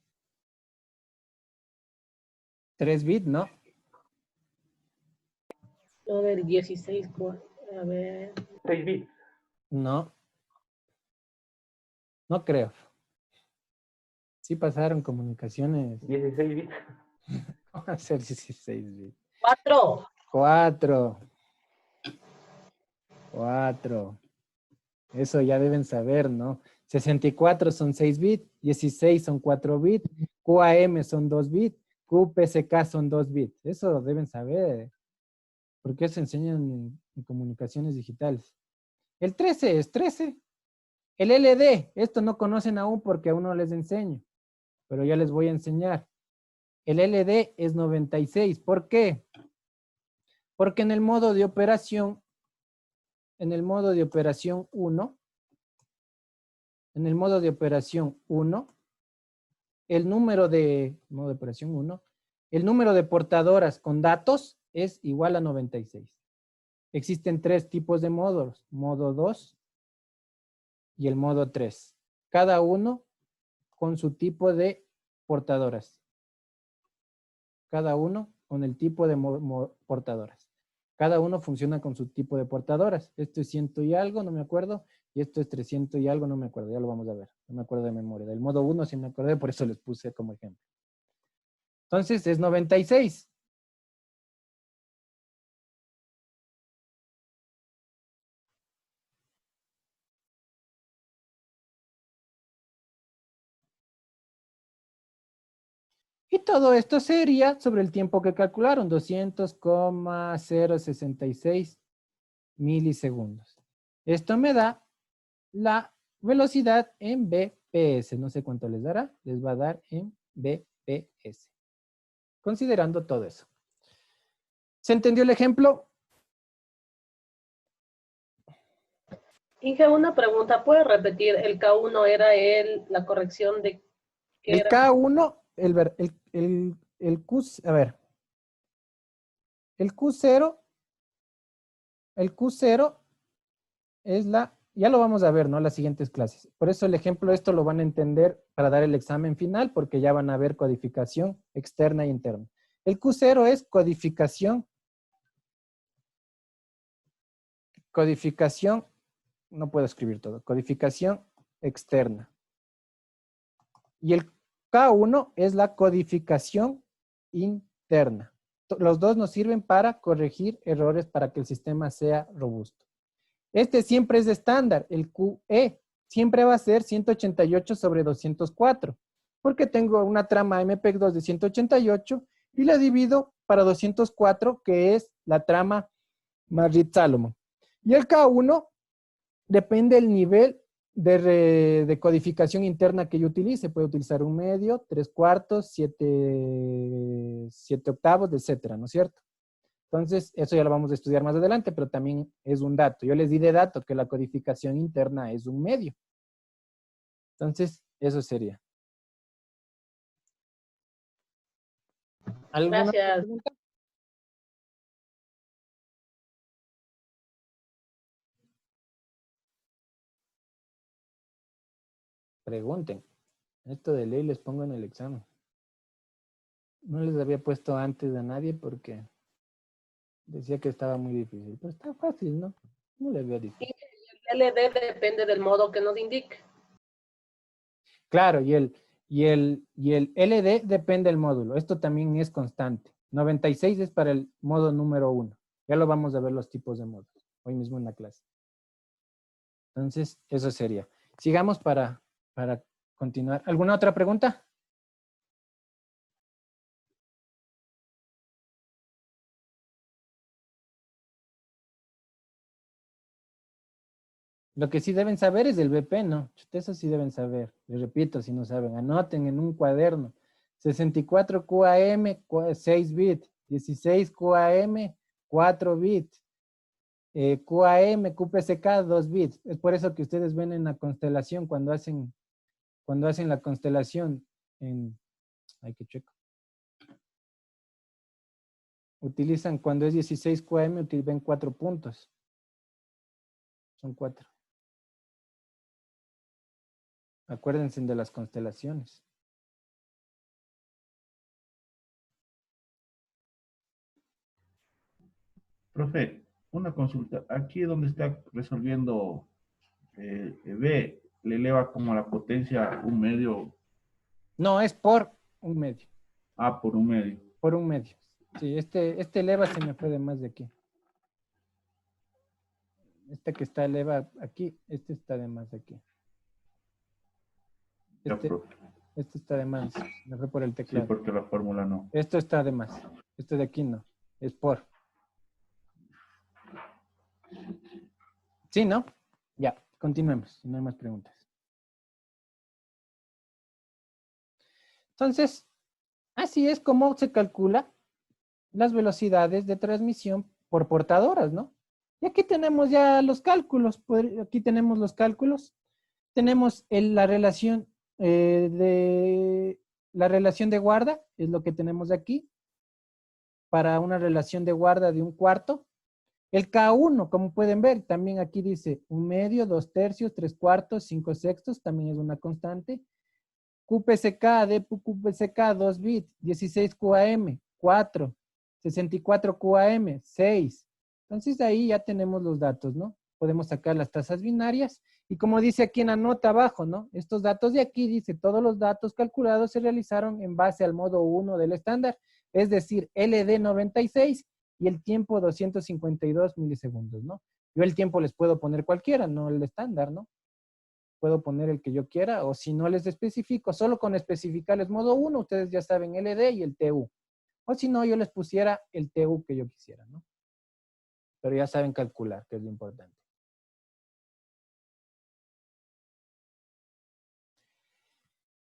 3 bits, ¿no? A ver, 16, a ver. 6 bits. No. No creo. Sí pasaron comunicaciones. 16 bits. ¿Cómo va a ser 16 bits? 4. 4. Eso ya deben saber, ¿no? 64 son 6 bits, 16 son 4 bits, QAM son 2 bits, QPSK son 2 bits. Eso deben saber. Porque eso enseñan en comunicaciones digitales. El 13 es 13. El LD, esto no conocen aún porque aún no les enseño, pero ya les voy a enseñar. El LD es 96. ¿Por qué? Porque en el modo de operación 1, el número de portadoras con datos es igual a 96. Existen 3 tipos de módulos, modo 2 y el modo 3. Cada uno con su tipo de portadoras. Cada uno con el tipo de portadoras. Cada uno funciona con su tipo de portadoras. Esto es 100 y algo, no me acuerdo. Y esto es 300 y algo, no me acuerdo. Ya lo vamos a ver. No me acuerdo de memoria. Del modo 1 sí me acordé, por eso les puse como ejemplo. Entonces es 96. Y todo esto sería sobre el tiempo que calcularon, 200,066 milisegundos. Esto me da la velocidad en BPS. No sé cuánto les dará. Les va a dar en BPS. Considerando todo eso. ¿Se entendió el ejemplo? Inge, una pregunta. ¿Puedes repetir? El K1 era la corrección de... ¿qué El era? K1, el Q, a ver. El Q0 es ya lo vamos a ver, ¿no? Las siguientes clases. Por eso el ejemplo, esto lo van a entender para dar el examen final, porque ya van a ver codificación externa e interna. El Q0 es codificación, no puedo escribir todo, codificación externa. Y el K1 es la codificación interna. Los dos nos sirven para corregir errores para que el sistema sea robusto. Este siempre es estándar, el QE. Siempre va a ser 188 sobre 204, porque tengo una trama MPEG-2 de 188 y la divido para 204, que es la trama Marrit-Salomon. Y el K1 depende del nivel de codificación interna que yo utilice. Puedo utilizar 1/2, 3/4, 7 octavos, etcétera, ¿no es cierto? Entonces, eso ya lo vamos a estudiar más adelante, pero también es un dato. Yo les di de dato que la codificación interna es 1/2. Entonces, eso sería. ¿Alguna Gracias. pregunta? Pregunten. Esto de ley les pongo en el examen. No les había puesto antes a nadie porque decía que estaba muy difícil. Pero está fácil, ¿no? No le veo difícil. El LD depende del modo que nos indique. Claro, y el LD depende del módulo. Esto también es constante. 96 es para el modo número 1. Ya lo vamos a ver los tipos de módulos hoy mismo en la clase. Entonces, eso sería. Sigamos para continuar. ¿Alguna otra pregunta? Lo que sí deben saber es el BP, ¿no? Eso sí deben saber. Les repito, si no saben, anoten en un cuaderno. 64 QAM, 6 bits. 16 QAM, 4 bits. QAM, QPSK, 2 bits. Es por eso que ustedes ven en la constelación, cuando hacen la constelación hay que checar. Utilizan, cuando es 16 QAM, ven 4 puntos. Son 4. Acuérdense de las constelaciones. Profe, una consulta. Aquí donde está resolviendo B, le eleva como la potencia 1/2. No, es por 1/2. Ah, por 1/2. Por 1/2. Sí, este eleva se me fue de más de aquí. Este que está eleva aquí, este está de más de aquí. Este está de más. Me fue por el teclado. Sí, porque la fórmula no. Esto está de más. Este de aquí no. Es por. ¿Sí, no? Ya, continuemos. No hay más preguntas. Entonces, así es como se calcula las velocidades de transmisión por portadoras, ¿no? Y aquí tenemos ya los cálculos. Aquí tenemos los cálculos. Tenemos la relación de guarda, es lo que tenemos aquí, para una relación de guarda de 1/4. El K1, como pueden ver, también aquí dice 1/2, 2/3, 3/4, 5/6, también es una constante. QPSK, DQPSK, 2 bits, 16 QAM, 4, 64 QAM, 6. Entonces ahí ya tenemos los datos, ¿no? Podemos sacar las tasas binarias. Y como dice aquí en la nota abajo, ¿no? Estos datos de aquí, dice, todos los datos calculados se realizaron en base al modo 1 del estándar, es decir, LD96 y el tiempo 252 milisegundos, ¿no? Yo el tiempo les puedo poner cualquiera, no el estándar, ¿no? puedo poner el que yo quiera, o si no les especifico, solo con especificarles modo 1, ustedes ya saben LD y el TU. O si no, yo les pusiera el TU que yo quisiera, ¿no? Pero ya saben calcular, que es lo importante.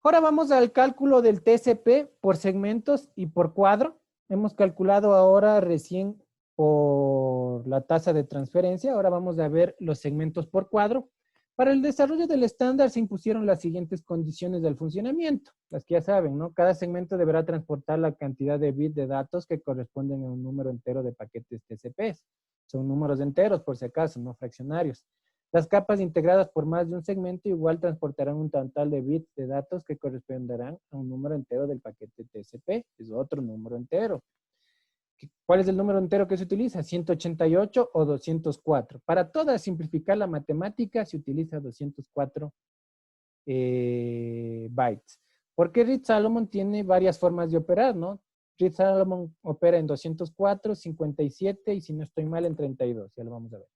Ahora vamos al cálculo del TCP por segmentos y por cuadro. Hemos calculado ahora recién por la tasa de transferencia. Ahora vamos a ver los segmentos por cuadro. Para el desarrollo del estándar se impusieron las siguientes condiciones del funcionamiento, las que ya saben, ¿no? Cada segmento deberá transportar la cantidad de bits de datos que corresponden a un número entero de paquetes TCP. Son números enteros, por si acaso, no fraccionarios. Las capas integradas por más de un segmento igual transportarán un total de bits de datos que corresponderán a un número entero del paquete TCP. Es otro número entero. ¿Cuál es el número entero que se utiliza? 188 o 204. Para toda simplificar la matemática se utiliza 204 bytes. Porque Reed-Solomon tiene varias formas de operar, ¿no? Reed-Solomon opera en 204, 57 y si no estoy mal en 32. Ya lo vamos a ver.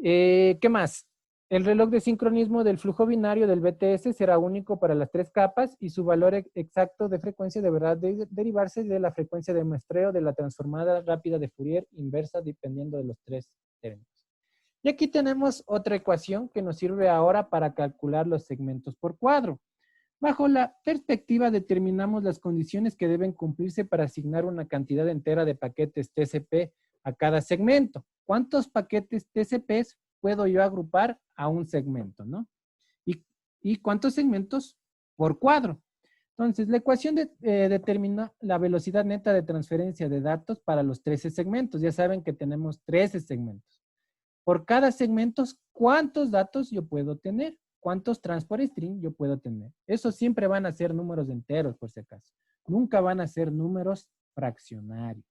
¿Qué más? El reloj de sincronismo del flujo binario del BTS será único para las 3 capas y su valor exacto de frecuencia deberá derivarse de la frecuencia de muestreo de la transformada rápida de Fourier inversa dependiendo de los 3 términos. Y aquí tenemos otra ecuación que nos sirve ahora para calcular los segmentos por cuadro. Bajo la perspectiva determinamos las condiciones que deben cumplirse para asignar una cantidad entera de paquetes TCP a cada segmento. ¿Cuántos paquetes TCP puedo yo agrupar a un segmento, ¿no? ¿Y cuántos segmentos por cuadro? Entonces, la ecuación determina la velocidad neta de transferencia de datos para los 13 segmentos. Ya saben que tenemos 13 segmentos. Por cada segmento, ¿cuántos datos yo puedo tener? ¿Cuántos transport string yo puedo tener? Eso siempre van a ser números enteros, por si acaso. Nunca van a ser números fraccionarios.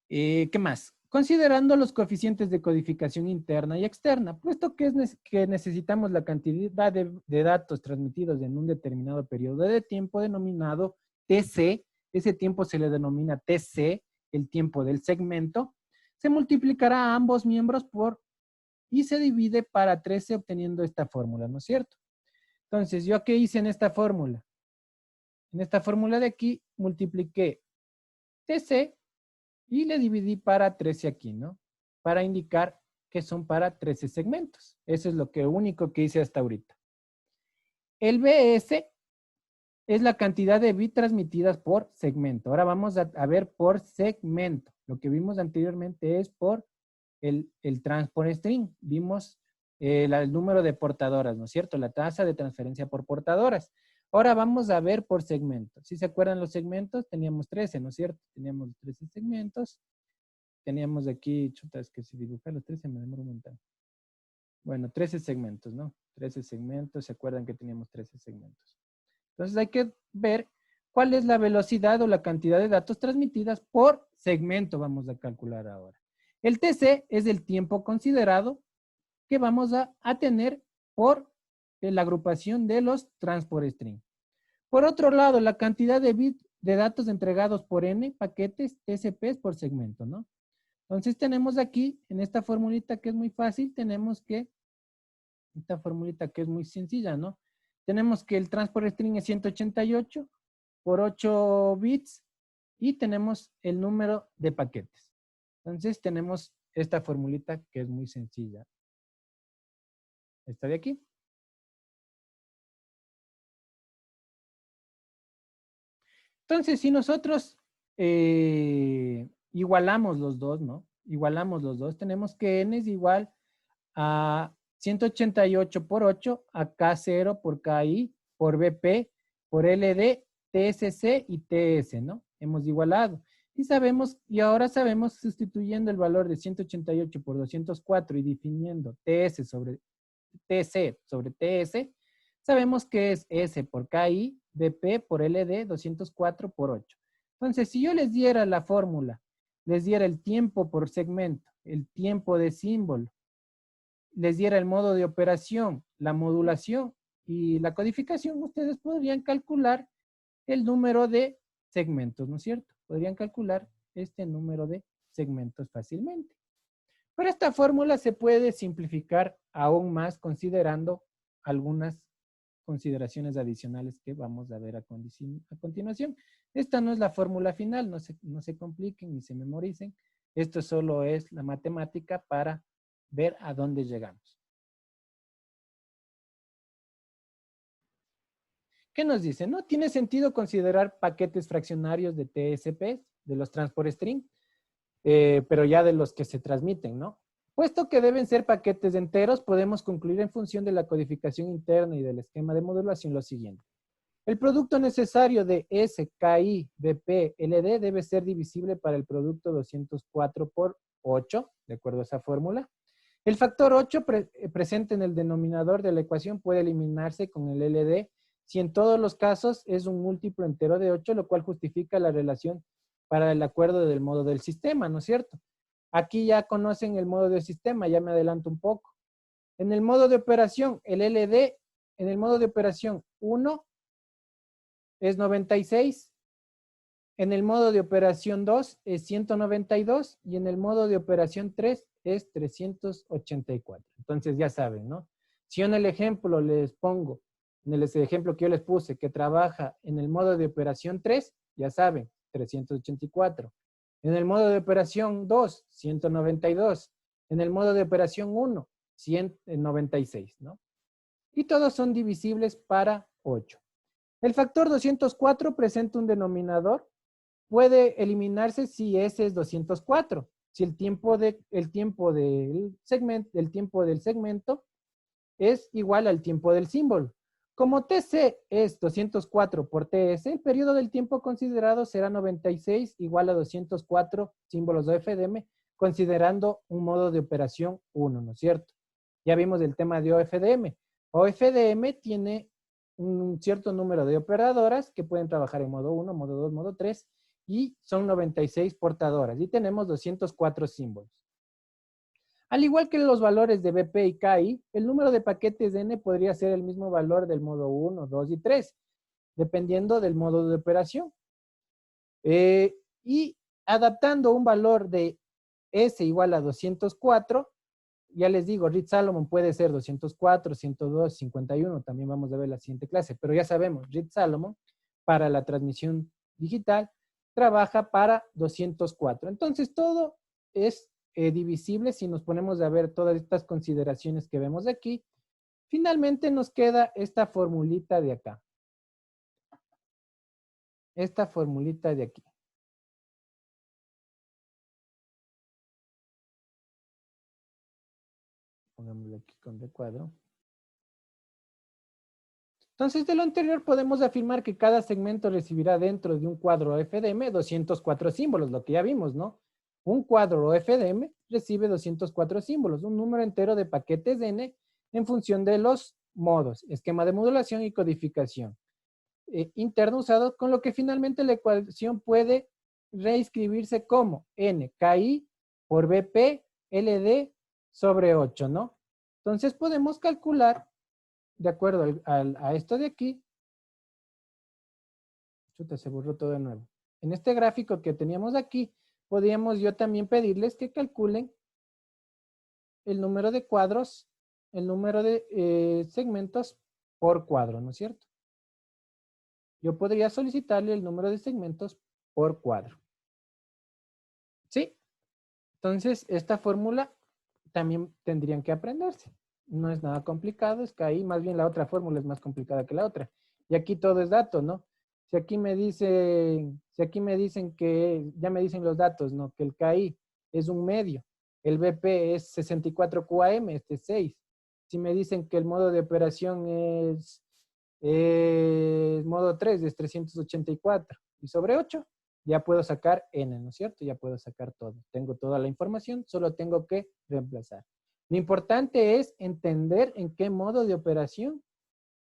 ¿Qué más? Considerando los coeficientes de codificación interna y externa, puesto que necesitamos la cantidad de datos transmitidos en un determinado periodo de tiempo denominado TC, ese tiempo se le denomina TC, el tiempo del segmento, se multiplicará a ambos miembros por y se divide para 13 obteniendo esta fórmula, ¿no es cierto? Entonces, ¿yo qué hice en esta fórmula? En esta fórmula de aquí multipliqué TC y le dividí para 13 aquí, ¿no? Para indicar que son para 13 segmentos. Eso es lo único que hice hasta ahorita. El BS es la cantidad de bits transmitidas por segmento. Ahora vamos a ver por segmento. Lo que vimos anteriormente es por el transport string. Vimos el número de portadoras, ¿no es cierto? La tasa de transferencia por portadoras. Ahora vamos a ver por segmento. Si se acuerdan los segmentos, teníamos 13, ¿no es cierto? Teníamos 13 segmentos. Teníamos aquí, chutas, que si dibujan los 13 me demoro un montón. Bueno, 13 segmentos, ¿no? 13 segmentos, ¿se acuerdan que teníamos 13 segmentos? Entonces hay que ver cuál es la velocidad o la cantidad de datos transmitidas por segmento, vamos a calcular ahora. El TC es el tiempo considerado que vamos a tener por la agrupación de los transport string. Por otro lado, la cantidad de bits de datos entregados por n paquetes TCP por segmento, ¿no? Entonces tenemos aquí, en esta formulita que es muy fácil, tenemos que, esta formulita que es muy sencilla, ¿no? Tenemos que el transport string es 188 por 8 bits y tenemos el número de paquetes. Entonces tenemos esta formulita que es muy sencilla. Esta de aquí. Entonces, si nosotros igualamos los dos, ¿no? Igualamos los dos, tenemos que n es igual a 188 por 8, a K0 por KI, por BP, por LD, TSC y TS, ¿no? Hemos igualado. Y sabemos, y ahora sabemos, sustituyendo el valor de 188 por 204 y definiendo TS sobre TC sobre TS, sabemos que es S por KI, BP por LD, 204 por 8. Entonces, si yo les diera la fórmula, les diera el tiempo por segmento, el tiempo de símbolo, les diera el modo de operación, la modulación y la codificación, ustedes podrían calcular el número de segmentos, ¿no es cierto? Podrían calcular este número de segmentos fácilmente. Pero esta fórmula se puede simplificar aún más considerando algunas consideraciones adicionales que vamos a ver a continuación. Esta no es la fórmula final, no se compliquen ni se memoricen. Esto solo es la matemática para ver a dónde llegamos. ¿Qué nos dice? No tiene sentido considerar paquetes fraccionarios de TSP, de los transport string, pero ya de los que se transmiten, ¿no? Puesto que deben ser paquetes enteros, podemos concluir en función de la codificación interna y del esquema de modulación lo siguiente. El producto necesario de S, KI, BP, LD debe ser divisible para el producto 204 por 8, de acuerdo a esa fórmula. El factor 8 presente en el denominador de la ecuación puede eliminarse con el LD si en todos los casos es un múltiplo entero de 8, lo cual justifica la relación para el acuerdo del modo del sistema, ¿no es cierto? Aquí ya conocen el modo del sistema, ya me adelanto un poco. En el modo de operación, el LD, en el modo de operación 1 es 96, en el modo de operación 2 es 192 y en el modo de operación 3 es 384. Entonces ya saben, ¿no? Si yo en el ejemplo les pongo, en el ejemplo que yo les puse, que trabaja en el modo de operación 3, ya saben, 384. En el modo de operación 2, 192. En el modo de operación 1, 196, ¿no? Y todos son divisibles para 8. El factor 204 presenta un denominador. Puede eliminarse si ese es 204. Si el tiempo del segmento es igual al tiempo del símbolo. Como TC es 204 por TS, el periodo del tiempo considerado será 96 igual a 204 símbolos de OFDM, considerando un modo de operación 1, ¿no es cierto? Ya vimos el tema de OFDM. OFDM tiene un cierto número de operadoras que pueden trabajar en modo 1, modo 2, modo 3, y son 96 portadoras. Y tenemos 204 símbolos. Al igual que los valores de BP y KI, el número de paquetes de N podría ser el mismo valor del modo 1, 2 y 3, dependiendo del modo de operación. Y adaptando un valor de S igual a 204, ya les digo, Reed-Solomon puede ser 204, 102, 51, también vamos a ver la siguiente clase, pero ya sabemos, Reed-Solomon para la transmisión digital trabaja para 204. Entonces todo es divisible si nos ponemos a ver todas estas consideraciones que vemos aquí. Finalmente nos queda esta formulita de acá. Esta formulita de aquí. Pongámoslo aquí con recuadro. Entonces, de lo anterior podemos afirmar que cada segmento recibirá dentro de un cuadro FDM 204 símbolos, lo que ya vimos, ¿no? Un cuadro FDM recibe 204 símbolos, un número entero de paquetes N en función de los modos, esquema de modulación y codificación interno usado, con lo que finalmente la ecuación puede reescribirse como NKI por BP LD sobre 8, ¿no? Entonces podemos calcular, de acuerdo a esto de aquí, chuta, se borró todo de nuevo. En este gráfico que teníamos aquí, podríamos yo también pedirles que calculen el número de cuadros, el número de segmentos por cuadro, ¿no es cierto? Yo podría solicitarle el número de segmentos por cuadro. ¿Sí? Entonces, esta fórmula también tendrían que aprenderse. No es nada complicado, es que ahí más bien la otra fórmula es más complicada que la otra. Y aquí todo es dato, ¿no? Si aquí me dicen que, ya me dicen los datos, ¿no? Que el KI es un medio, el BP es 64 QAM, este es 6. Si me dicen que el modo de operación es modo 3, es 384. Y sobre 8, ya puedo sacar N, ¿no es cierto? Ya puedo sacar todo. Tengo toda la información, solo tengo que reemplazar. Lo importante es entender en qué modo de operación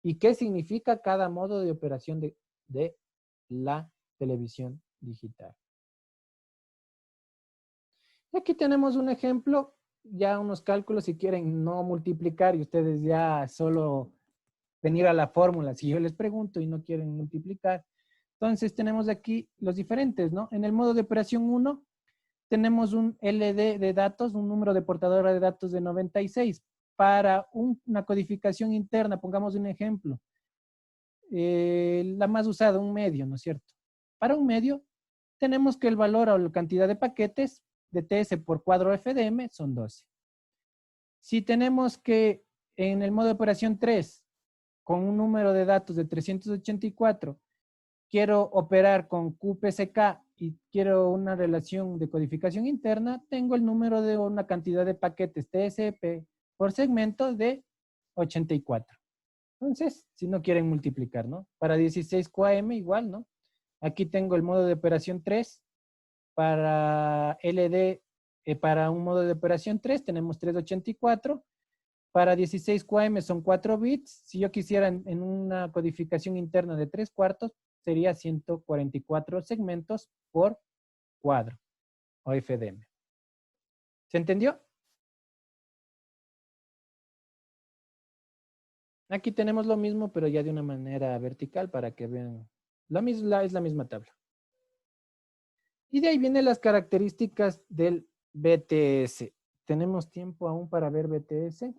y qué significa cada modo de operación de la televisión digital. Y aquí tenemos un ejemplo, ya unos cálculos si quieren no multiplicar y ustedes ya solo venir a la fórmula. Si yo les pregunto y no quieren multiplicar, entonces tenemos aquí los diferentes, ¿no? En el modo de operación 1 tenemos un LD de datos, un número de portadora de datos de 96. Para una codificación interna, pongamos un ejemplo, la más usada, un medio, ¿no es cierto? Para un medio, tenemos que el valor o la cantidad de paquetes de TS por cuadro FDM son 12. Si tenemos que en el modo de operación 3, con un número de datos de 384, quiero operar con QPSK y quiero una relación de codificación interna, tengo el número de una cantidad de paquetes TSP por segmento de 84. Entonces, si no quieren multiplicar, ¿no? Para 16 QAM igual, ¿no? Aquí tengo el modo de operación 3. Para LD, para un modo de operación 3 tenemos 384. Para 16 QAM son 4 bits. Si yo quisiera en una codificación interna de 3/4, sería 144 segmentos por cuadro o FDM. ¿Se entendió? Aquí tenemos lo mismo, pero ya de una manera vertical para que vean. Es la misma tabla. Y de ahí vienen las características del BTS. ¿Tenemos tiempo aún para ver BTS?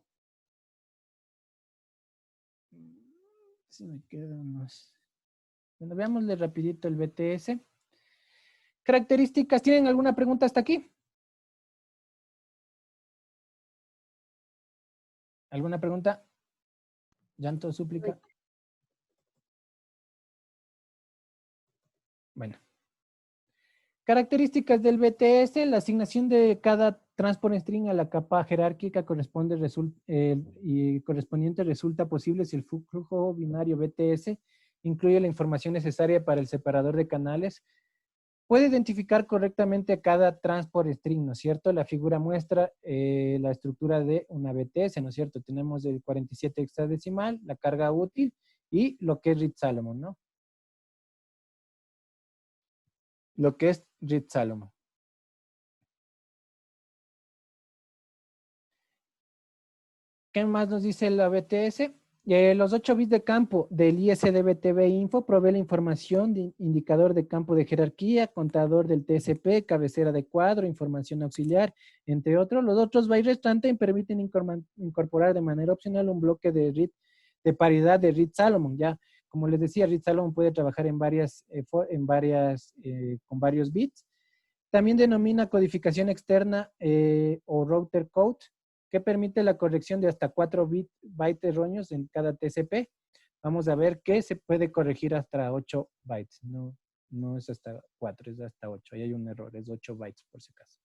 Si me quedan más. Bueno, veámosle rapidito el BTS. Características, ¿tienen alguna pregunta hasta aquí? ¿Alguna pregunta? ¿Llanto, súplica? Bueno. Características del BTS, la asignación de cada transport string a la capa jerárquica y correspondiente resulta posible si el flujo binario BTS incluye la información necesaria para el separador de canales. Puede identificar correctamente a cada transport string, ¿no es cierto? La figura muestra la estructura de una BTS, ¿no es cierto? Tenemos el 47 hexadecimal, la carga útil y lo que es Reed-Solomon, ¿no? Lo que es Reed-Solomon. ¿Qué más nos dice la BTS? Los 8 bits de campo del ISDBTB info provee la información de indicador de campo de jerarquía, contador del TSP, cabecera de cuadro, información auxiliar, entre otros. Los otros bytes restantes permiten incorporar de manera opcional un bloque de paridad de Reed-Solomon. Ya, como les decía, Reed-Solomon puede trabajar con varios bits. También denomina codificación externa o router code, que permite la corrección de hasta 4 bytes erróneos en cada TCP. Vamos a ver que se puede corregir hasta 8 bytes. No es hasta 4, es hasta 8. Ahí hay un error, es 8 bytes por si acaso.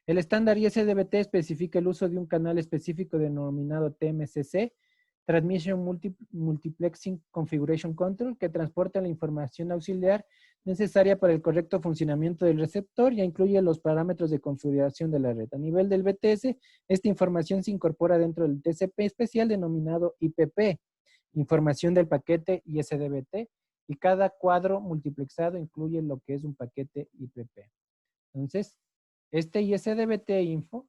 El estándar ISDBT especifica el uso de un canal específico denominado TMCC, Transmission Multiplexing Configuration Control, que transporta la información auxiliar necesaria para el correcto funcionamiento del receptor y incluye los parámetros de configuración de la red. A nivel del BTS, esta información se incorpora dentro del TCP especial denominado IPP, información del paquete ISDBT, y cada cuadro multiplexado incluye lo que es un paquete IPP. Entonces, este ISDBT info,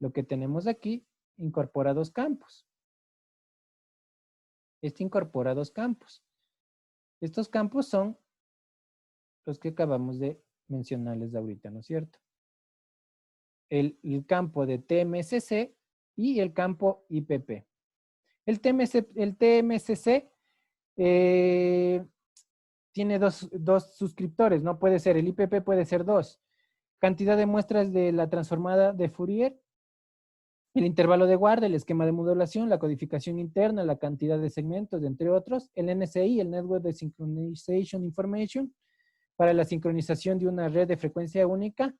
lo que tenemos aquí, incorpora 2 campos. Este incorpora 2 campos. Estos campos son los que acabamos de mencionarles ahorita, ¿no es cierto? El campo de TMCC y el campo IPP. El TMCC tiene dos suscriptores, no puede ser, el IPP puede ser 2. Cantidad de muestras de la transformada de Fourier, el intervalo de guarda, el esquema de modulación, la codificación interna, la cantidad de segmentos, entre otros. El NSI, el Network de Synchronization Information, para la sincronización de una red de frecuencia única.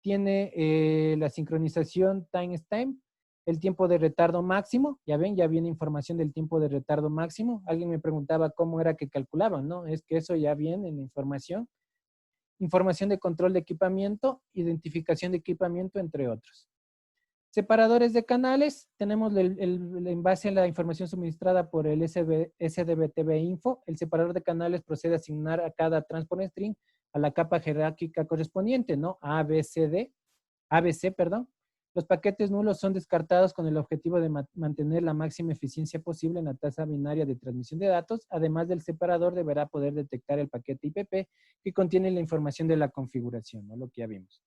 Tiene la sincronización timestamp, el tiempo de retardo máximo. Ya ven, ya viene información del tiempo de retardo máximo. Alguien me preguntaba cómo era que calculaban, ¿no? Es que eso ya viene en la información. Información de control de equipamiento, identificación de equipamiento, entre otros. Separadores de canales, tenemos en base a la información suministrada por el SDBTB info, el separador de canales procede a asignar a cada transport string a la capa jerárquica correspondiente, ¿no? ABC. Los paquetes nulos son descartados con el objetivo de mantener la máxima eficiencia posible en la tasa binaria de transmisión de datos. Además del separador deberá poder detectar el paquete IPP que contiene la información de la configuración, ¿no? Lo que ya vimos.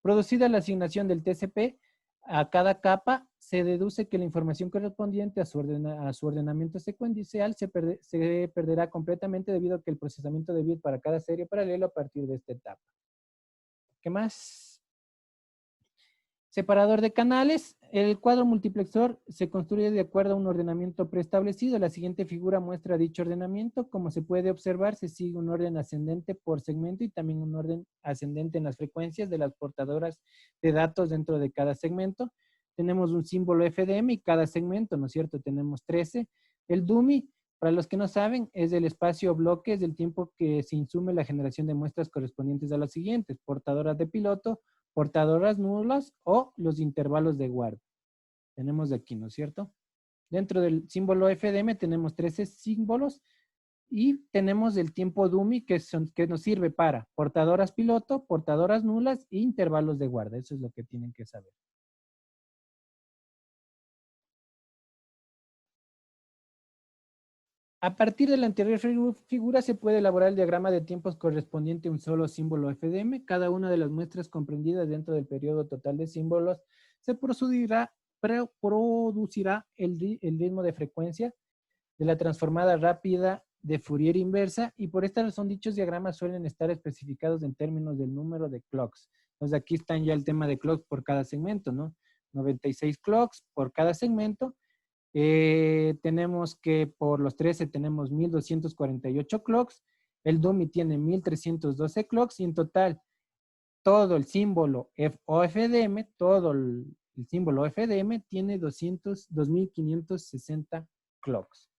Producida la asignación del TCP a cada capa, se deduce que la información correspondiente a su ordenamiento secuencial se perderá completamente debido a que el procesamiento de bits para cada serie paralelo a partir de esta etapa. ¿Qué más? Separador de canales. El cuadro multiplexor se construye de acuerdo a un ordenamiento preestablecido. La siguiente figura muestra dicho ordenamiento. Como se puede observar, se sigue un orden ascendente por segmento y también un orden ascendente en las frecuencias de las portadoras de datos dentro de cada segmento. Tenemos un símbolo FDM y cada segmento, ¿no es cierto? Tenemos 13. El dummy, para los que no saben, es el espacio bloques del tiempo que se insume la generación de muestras correspondientes a las siguientes: portadoras de piloto, portadoras nulas o los intervalos de guarda. Tenemos de aquí, ¿no es cierto? Dentro del símbolo FDM tenemos 13 símbolos y tenemos el tiempo dummy que nos sirve para portadoras piloto, portadoras nulas e intervalos de guarda. Eso es lo que tienen que saber. A partir de la anterior figura se puede elaborar el diagrama de tiempos correspondiente a un solo símbolo FDM. Cada una de las muestras comprendidas dentro del periodo total de símbolos se producirá el ritmo de frecuencia de la transformada rápida de Fourier inversa, y por esta razón dichos diagramas suelen estar especificados en términos del número de clocks. Entonces aquí están ya el tema de clocks por cada segmento, ¿no? 96 clocks por cada segmento. Tenemos que por los 13 tenemos 1248 clocks, el dummy tiene 1312 clocks y en total todo el símbolo OFDM, todo el símbolo FDM tiene 2560 clocks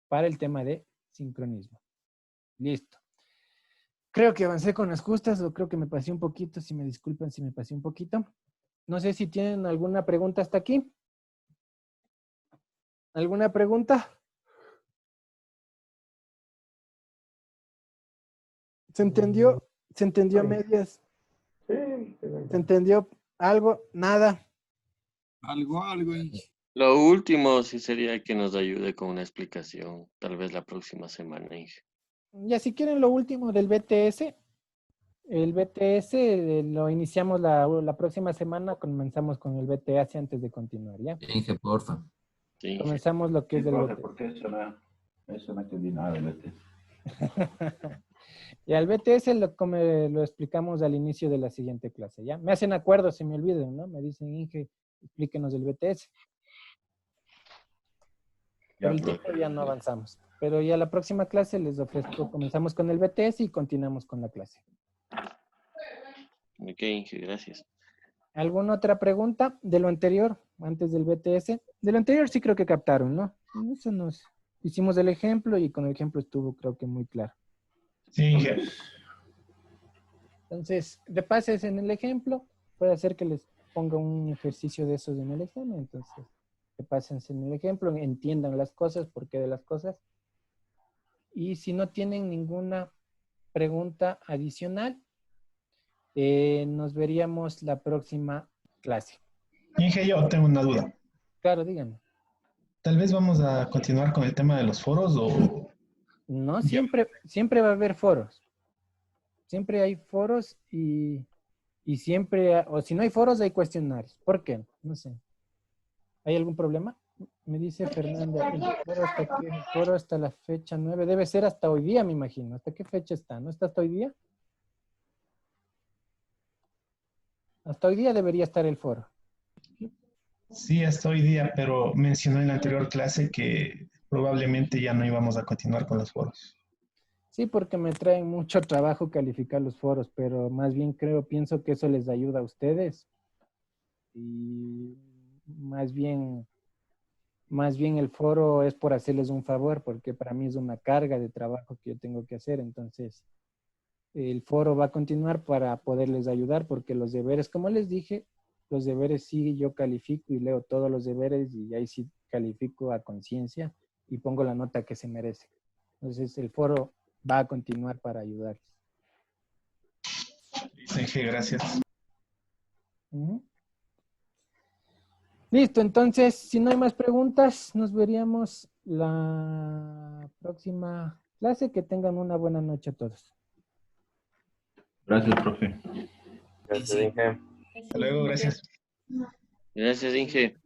para el tema de sincronismo. Listo. Creo que avancé con las justas o creo que me pasé un poquito, si me disculpan si me pasé un poquito. No sé si tienen alguna pregunta hasta aquí. ¿Alguna pregunta? ¿Se entendió? ¿Se entendió a medias? Sí. ¿Se entendió algo? Nada. Algo. Lo último sí sería que nos ayude con una explicación, tal vez la próxima semana, Inge. Ya si quieren lo último del BTS. El BTS lo iniciamos la próxima semana, comenzamos con el BTS antes de continuar, ¿ya? Inge, porfa. Sí, Inge. Comenzamos lo que es el profe, BTS. porque eso no entendí nada del BTS. Y al BTS lo explicamos al inicio de la siguiente clase, ¿ya? Me hacen acuerdo, se me olviden, ¿no? Me dicen, Inge, explíquenos el BTS. Por el tiempo ya no avanzamos. Pero ya la próxima clase les ofrezco, comenzamos con el BTS y continuamos con la clase. Ok, Inge, gracias. ¿Alguna otra pregunta de lo anterior, antes del BTS? De lo anterior sí creo que captaron, ¿no? Eso nos hicimos el ejemplo y con el ejemplo estuvo creo que muy claro. Sí, Inge. Entonces, repases en el ejemplo. Puede hacer que les ponga un ejercicio de esos en el examen. Entonces, repasen en el ejemplo, entiendan las cosas, por qué de las cosas. Y si no tienen ninguna pregunta adicional, nos veríamos la próxima clase. Inge, yo tengo una duda. Claro, díganme. Tal vez vamos a continuar con el tema de los foros o... No, siempre va a haber foros. Siempre hay foros y siempre, o si no hay foros, hay cuestionarios. ¿Por qué? No sé. ¿Hay algún problema? Me dice Fernanda, el foro hasta la fecha 9. Debe ser hasta hoy día, me imagino. ¿Hasta qué fecha está? ¿No está hasta hoy día? Hasta hoy día debería estar el foro. Sí, hasta hoy día, pero mencionó en la anterior clase que probablemente ya no íbamos a continuar con los foros. Sí, porque me traen mucho trabajo calificar los foros, pero más bien pienso que eso les ayuda a ustedes. Y más bien el foro es por hacerles un favor, porque para mí es una carga de trabajo que yo tengo que hacer. Entonces, el foro va a continuar para poderles ayudar, porque los deberes, como les dije, los deberes sí yo califico y leo todos los deberes y ahí sí califico a conciencia y pongo la nota que se merece. Entonces, el foro va a continuar para ayudarles. Sí, gracias. Listo, entonces, si no hay más preguntas, nos veríamos la próxima clase. Que tengan una buena noche a todos. Gracias, profe. Gracias, Inge. Hasta luego, gracias. Gracias, Inge.